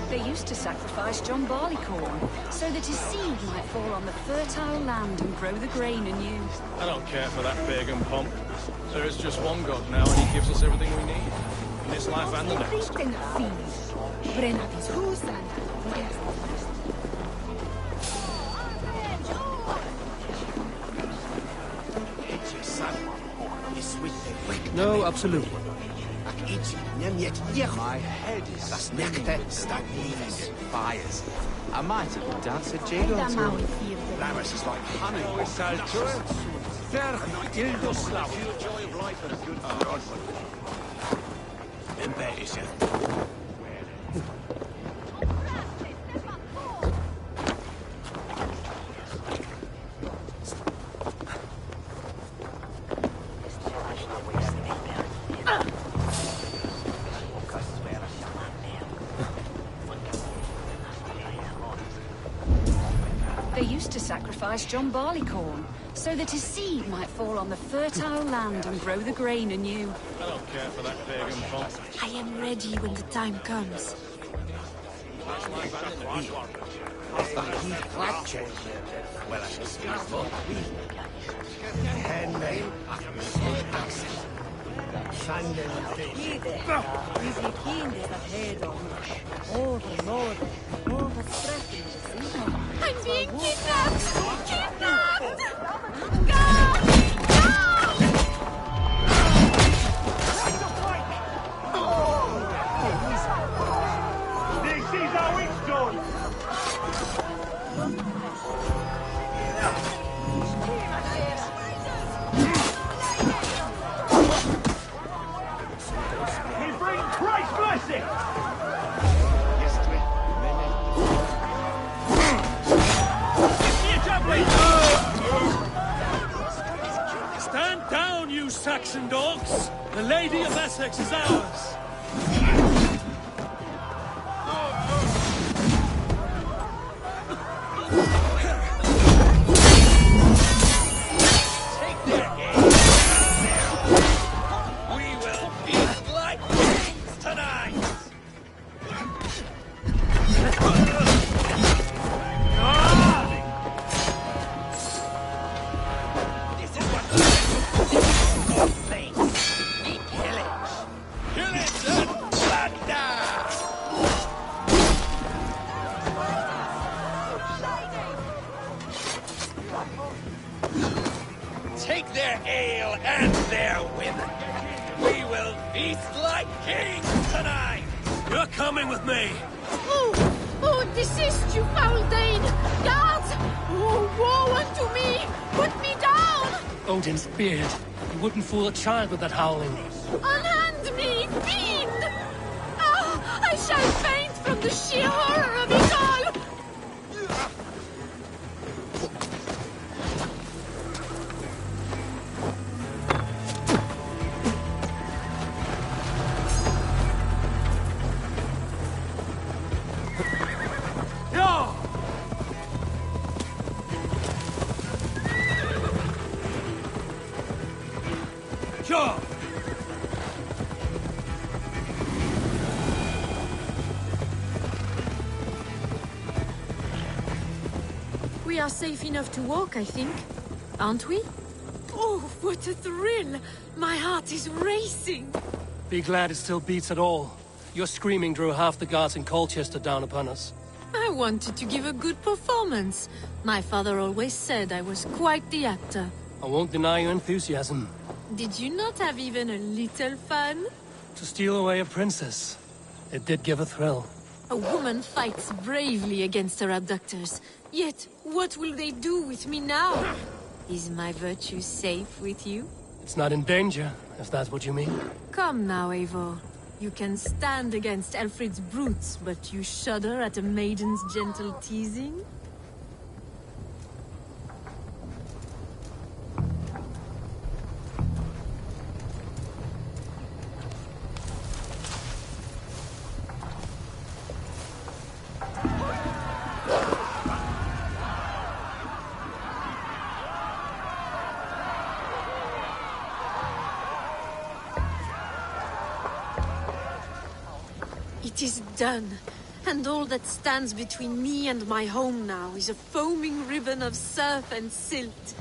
They used to sacrifice John Barleycorn, so that his seed might fall on the fertile land and grow the grain anew. I don't care for that pagan pomp. There is just one God now, and he gives us everything we need. In this life and the next. No, absolutely. My head is stagnates, fires. I might have danced a jig or two. Laris is like honey. They used to sacrifice John Barleycorn, so that his seed might fall on the fertile land and grow the grain anew. I don't care for that pagan pomp. I am ready when the time comes. I'm being kidnapped! Kidnapped! This is how it's done! We bring Christ's blessing! Stand down, you Saxon dogs! The Lady of Essexe is ours! We will feast like kings tonight! Take their ale and their women. We will feast like kings tonight! You're coming with me! Oh, desist, you foul Dane! Guards! Oh, woe unto me! Put me down! Odin's beard. You wouldn't fool a child with that howling. Unhand me, fiend! Ah, I shall faint from the sheer horror of it all! We are safe enough to walk, I think. Aren't we? Oh, what a thrill! My heart is racing! Be glad it still beats at all. Your screaming drew half the guards in Colchester down upon us. I wanted to give a good performance. My father always said I was quite the actor. I won't deny your enthusiasm. Did you not have even a little fun? To steal away a princess. It did give a thrill. A woman fights bravely against her abductors. Yet, what will they do with me now? Is my virtue safe with you? It's not in danger, if that's what you mean. Come now, Eivor. You can stand against Alfred's brutes, but you shudder at a maiden's gentle teasing? It is done, and all that stands between me and my home now is a foaming ribbon of surf and silt.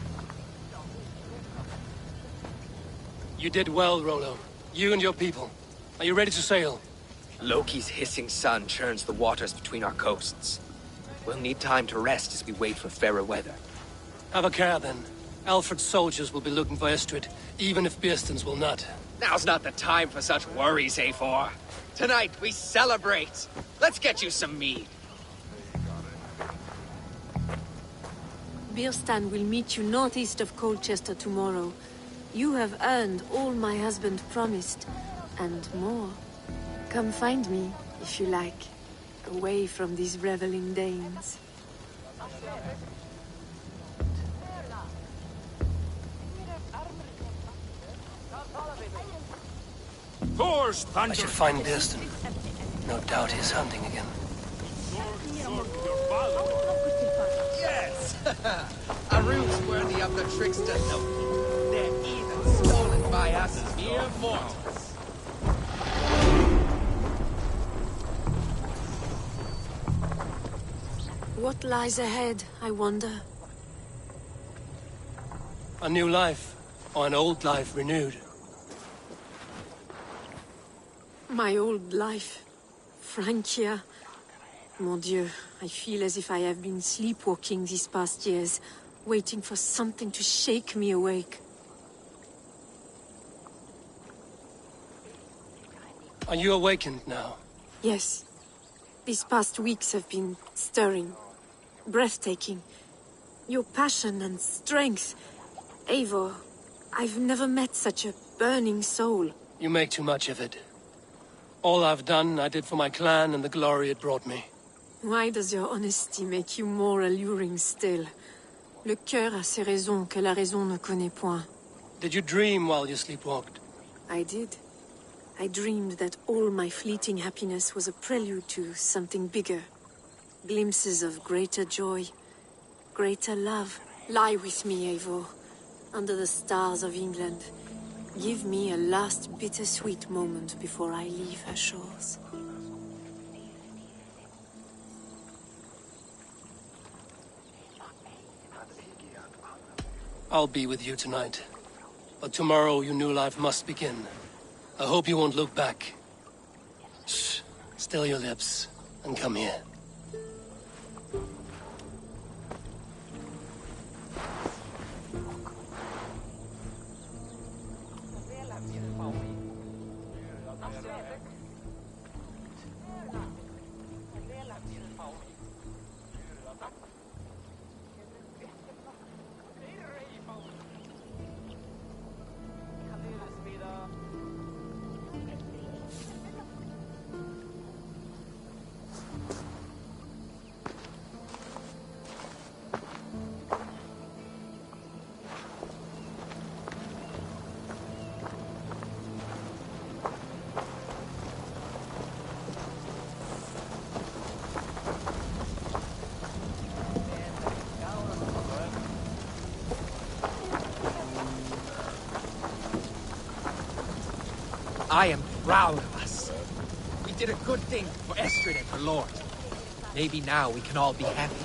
You did well, Rollo. You and your people. Are you ready to sail? Loki's hissing sun churns the waters between our coasts. We'll need time to rest as we wait for fairer weather. Have a care, then. Alfred's soldiers will be looking for Estrid, even if Beersten's will not. Now's not the time for such worries, Eivor. Tonight, we celebrate. Let's get you some mead. Bierstan will meet you northeast of Colchester tomorrow. You have earned all my husband promised, and more. Come find me, if you like, away from these reveling Danes. Thor's thunder! I should find Biersten. No doubt he's hunting again. Yes! A root's worthy of the trickster Loki. They're even stolen by us mere mortals. What lies ahead, I wonder? A new life, or an old life renewed. My old life. Francia. Mon Dieu, I feel as if I have been sleepwalking these past years, waiting for something to shake me awake. Are you awakened now? Yes. These past weeks have been stirring. Breathtaking. Your passion and strength. Eivor, I've never met such a burning soul. You make too much of it. All I've done, I did for my clan and the glory it brought me. Why does your honesty make you more alluring still? Le cœur a ses raisons que la raison ne connaît point. Did you dream while you sleepwalked? I did. I dreamed that all my fleeting happiness was a prelude to something bigger. Glimpses of greater joy, greater love. Lie with me, Eivor, under the stars of England. Give me a last bittersweet moment before I leave her shores. I'll be with you tonight. But tomorrow your new life must begin. I hope you won't look back. Shh. Still your lips, and come here. I am proud of us. We did a good thing for Estrid and her lord. Maybe now we can all be happy.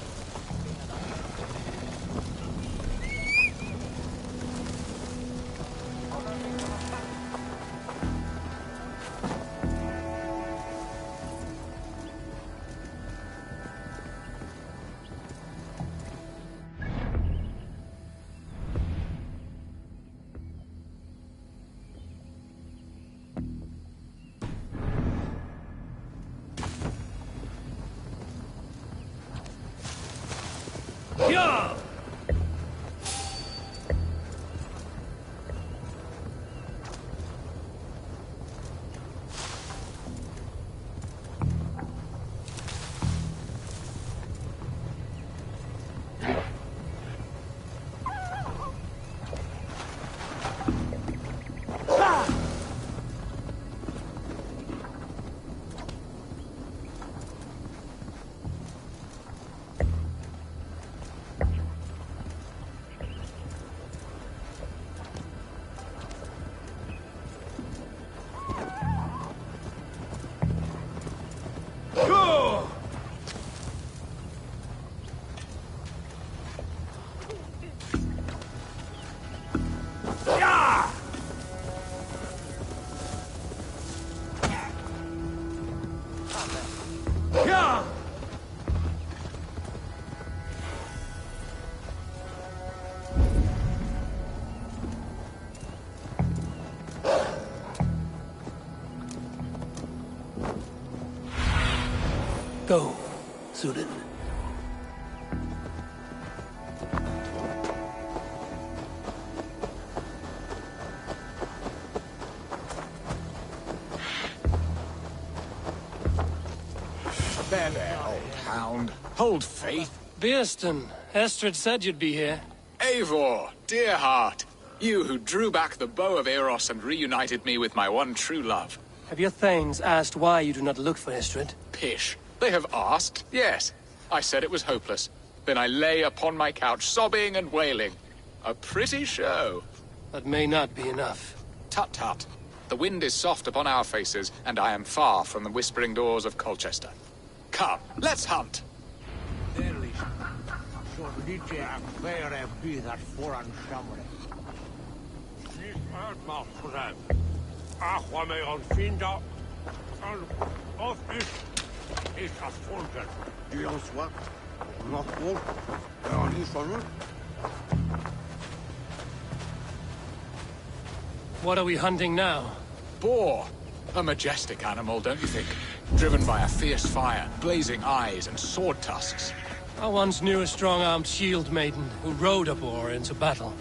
Go, Surin. There, old hound. Hold faith. Bearston, Estrid said you'd be here. Eivor, dear heart. You who drew back the bow of Eros and reunited me with my one true love. Have your thanes asked why you do not look for Estrid? Pish. They have asked, yes. I said it was hopeless. Then I lay upon my couch, sobbing and wailing. A pretty show. That may not be enough. Tut-tut. The wind is soft upon our faces, and I am far from the whispering doors of Colchester. Come, let's hunt! What are we hunting now? Boar. A majestic animal, don't you think? Driven by a fierce fire, blazing eyes, and sword tusks. I once knew a strong-armed shield maiden who rode a boar into battle.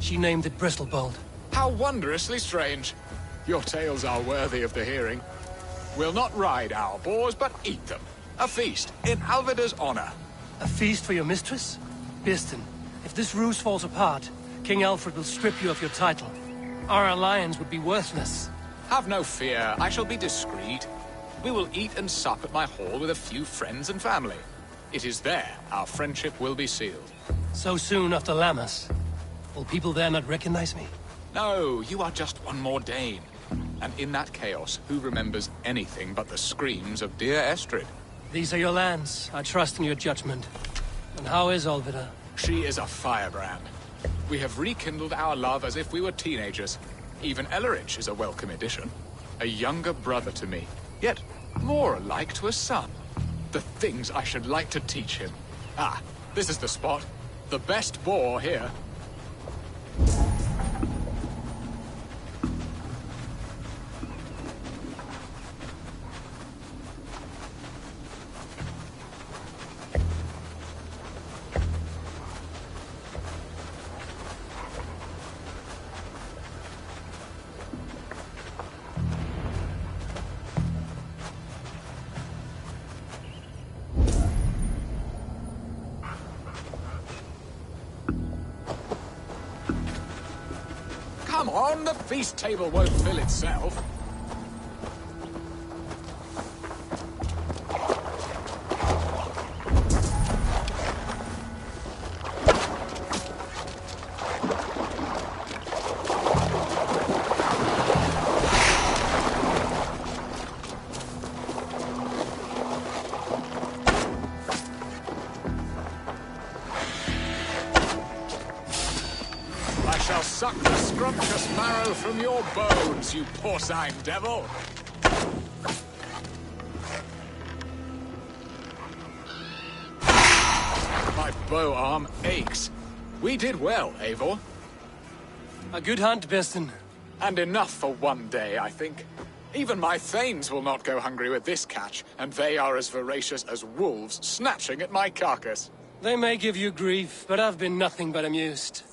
She named it Bristlebolt. How wondrously strange. Your tales are worthy of the hearing. We'll not ride our boars, but eat them. A feast, in Alvida's honor. A feast for your mistress? Bearston, if this ruse falls apart, King Alfred will strip you of your title. Our alliance would be worthless. Have no fear, I shall be discreet. We will eat and sup at my hall with a few friends and family. It is there our friendship will be sealed. So soon after Lammas? Will people there not recognize me? No, you are just one more Dane. And in that chaos, who remembers anything but the screams of dear Estrid? These are your lands. I trust in your judgment. And how is Alvida? She is a firebrand. We have rekindled our love as if we were teenagers. Even Ellerich is a welcome addition. A younger brother to me, yet more alike to a son. The things I should like to teach him. Ah, this is the spot. The best boar here. Come on, the feast table won't fill itself. I shall suck the scrumptious marrow from your bones, you porcine devil! My bow arm aches. We did well, Eivor. A good hunt, Bearston. And enough for one day, I think. Even my thanes will not go hungry with this catch, and they are as voracious as wolves snatching at my carcass. They may give you grief, but I've been nothing but amused.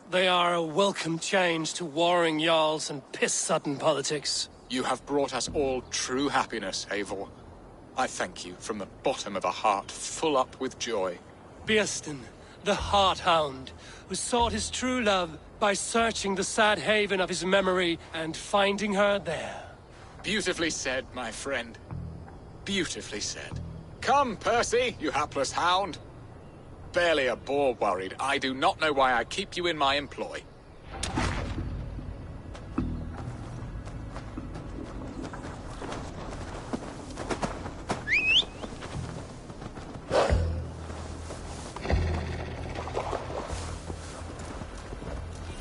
They are a welcome change to warring jarls and piss-sudden politics. You have brought us all true happiness, Eivor. I thank you from the bottom of a heart full up with joy. Bearston, the Heart-Hound, who sought his true love by searching the sad haven of his memory and finding her there. Beautifully said, my friend. Beautifully said. Come, Percy, you hapless hound. Barely a boar worried. I do not know why I keep you in my employ.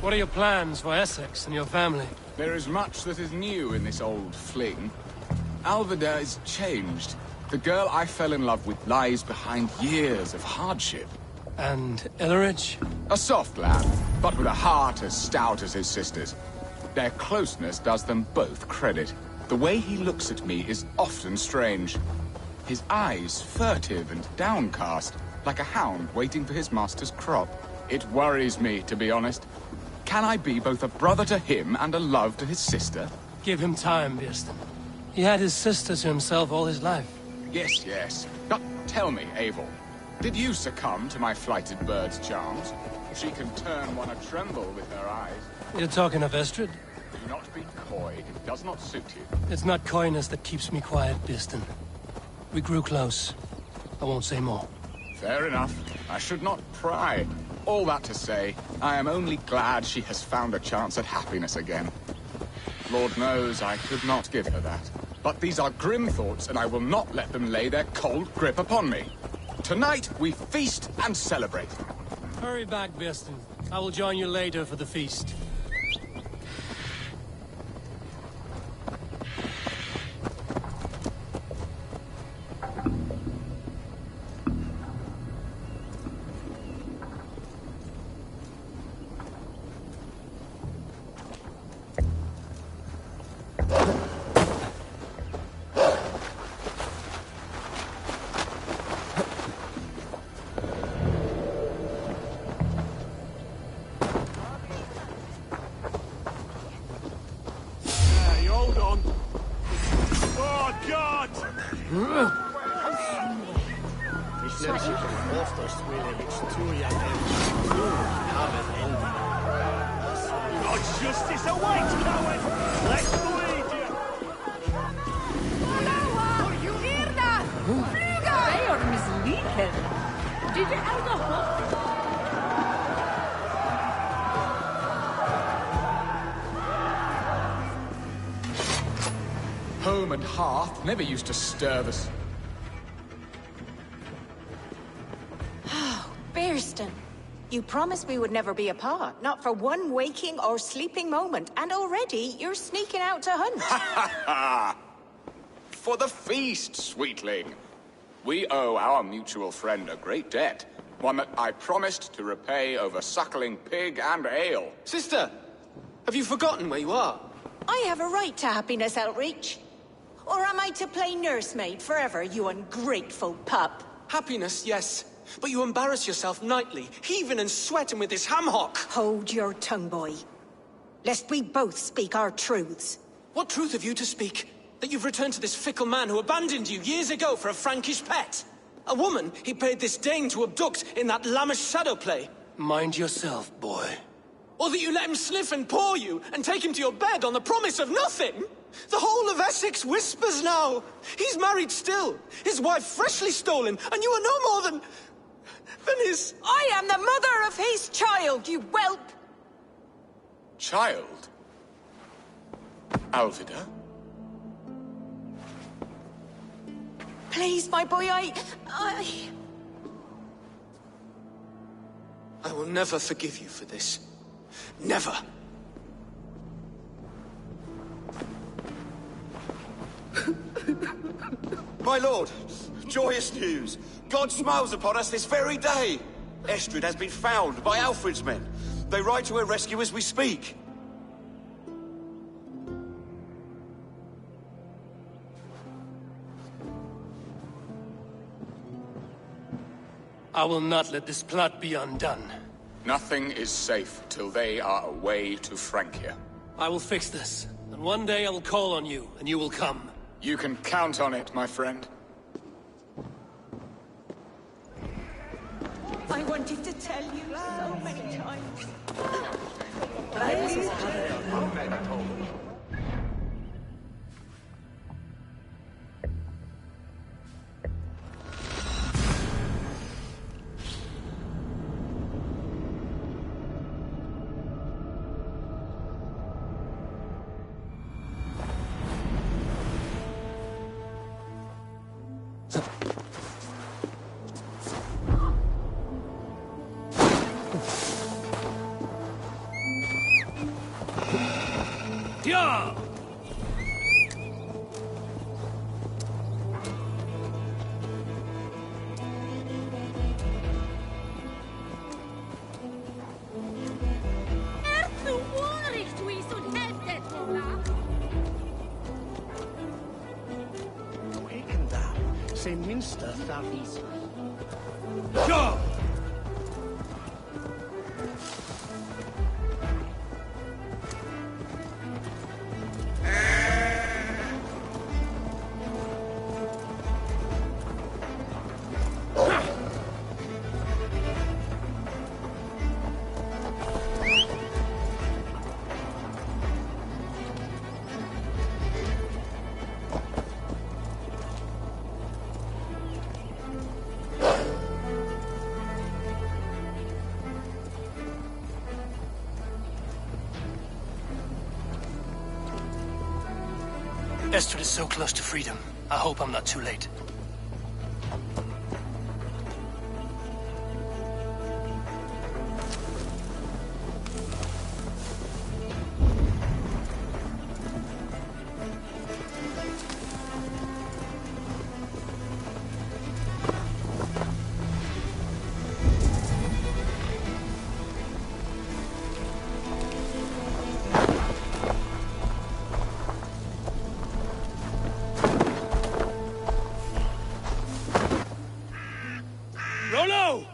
What are your plans for Essex and your family? There is much that is new in this old fling. Alvida is changed. The girl I fell in love with lies behind years of hardship. And Ellerich? A soft lad, but with a heart as stout as his sister's. Their closeness does them both credit. The way he looks at me is often strange. His eyes furtive and downcast, like a hound waiting for his master's crop. It worries me, to be honest. Can I be both a brother to him and a love to his sister? Give him time, Birsten. He had his sister to himself all his life. Yes, yes. But tell me, Eivor, did you succumb to my flighted bird's charms? She can turn one a-tremble with her eyes. You're talking of Estrid? Do not be coy. It does not suit you. It's not coyness that keeps me quiet, Birsten. We grew close. I won't say more. Fair enough. I should not pry. All that to say, I am only glad she has found a chance at happiness again. Lord knows I could not give her that. But these are grim thoughts, and I will not let them lay their cold grip upon me. Tonight, we feast and celebrate. Hurry back, Birsten. I will join you later for the feast. God's justice awaits, coward! Let's bleed you! Home and hearth never used to stir the... Birsten, you promised we would never be apart, not for one waking or sleeping moment, and already you're sneaking out to hunt. Ha! For the feast, sweetling. We owe our mutual friend a great debt, one that I promised to repay over suckling pig and ale. Sister, have you forgotten where you are? I have a right to happiness, Outreach. Or am I to play nursemaid forever, you ungrateful pup? Happiness, yes. But you embarrass yourself nightly, heaving and sweating with this ham-hock. Hold your tongue, boy. Lest we both speak our truths. What truth have you to speak? That you've returned to this fickle man who abandoned you years ago for a Frankish pet? A woman he paid this Dane to abduct in that lammish shadow play? Mind yourself, boy. Or that you let him sniff and paw you, and take him to your bed on the promise of nothing? The whole of Essex whispers now. He's married still, his wife freshly stolen, and you are no more than his... I am the mother of his child, you whelp! Child? Alvida? Please, my boy, I will never forgive you for this. Never. My lord, joyous news. God smiles upon us this very day. Estrid has been found by Alfred's men. They ride to her rescue as we speak. I will not let this plot be undone. Nothing is safe till they are away to Francia. I will fix this, and one day I will call on you, and you will come. You can count on it, my friend. I wanted to tell you so many times. same minster, Thalvis. Go! Estrid is so close to freedom. I hope I'm not too late. Rollo!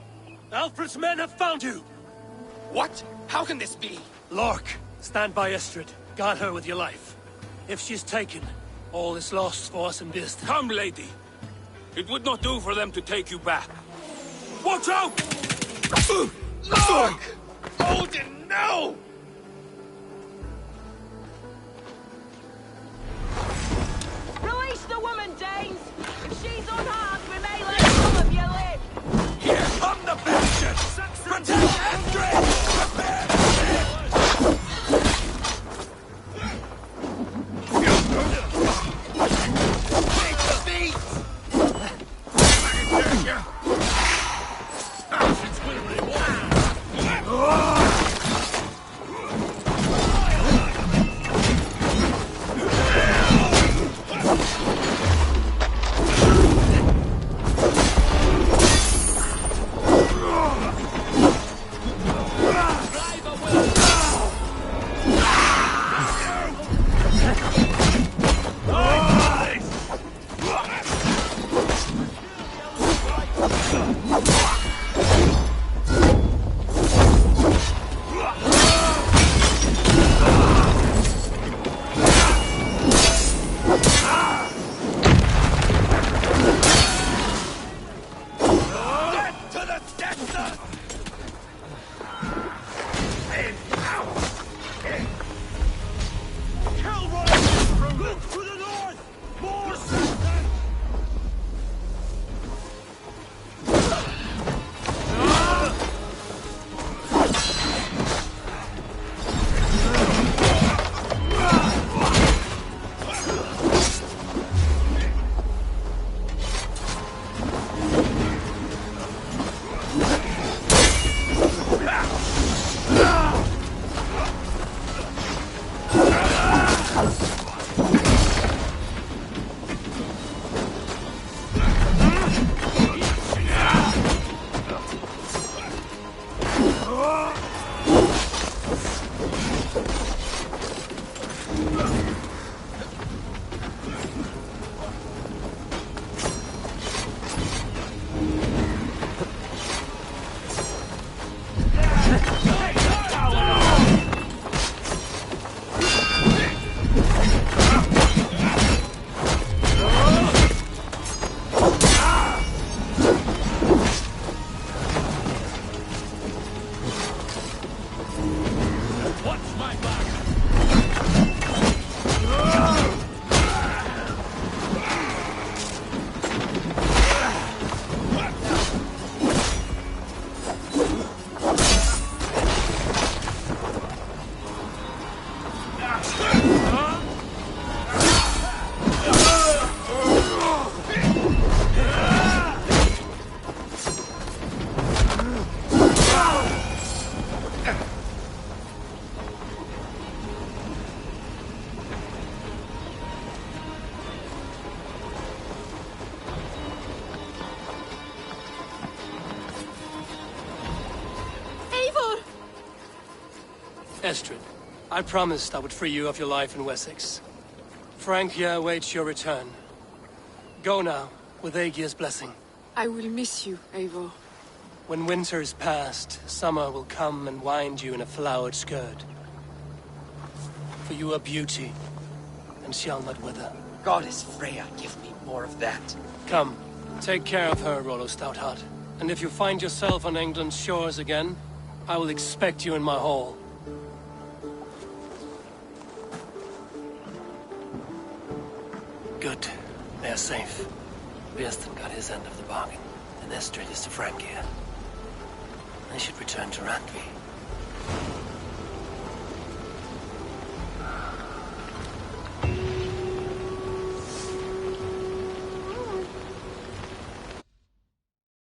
Alfred's men have found you! What? How can this be? Lork, stand by Estrid. Guard her with your life. If she's taken, all is lost for us in Bearston. Come, lady. It would not do for them to take you back. Watch out! Lork! Odin, no! Release the woman, Danes! If she's unharmed, we may let some of you live! Here come the bastards! Protect Estrid! Prepare to Take the beat! Estrid, I promised I would free you of your life in Essexe. Frank here awaits your return. Go now, with Aegir's blessing. I will miss you, Eivor. When winter is past, summer will come and wind you in a flowered skirt. For you are beauty, and shall not wither. Goddess Freya, give me more of that. Come, take care of her, Rollo Stoutheart. And if you find yourself on England's shores again, I will expect you in my hall. Good. They're safe. Birsten got his end of the bargain, and Estrid is to Francia. I should return to Randvi.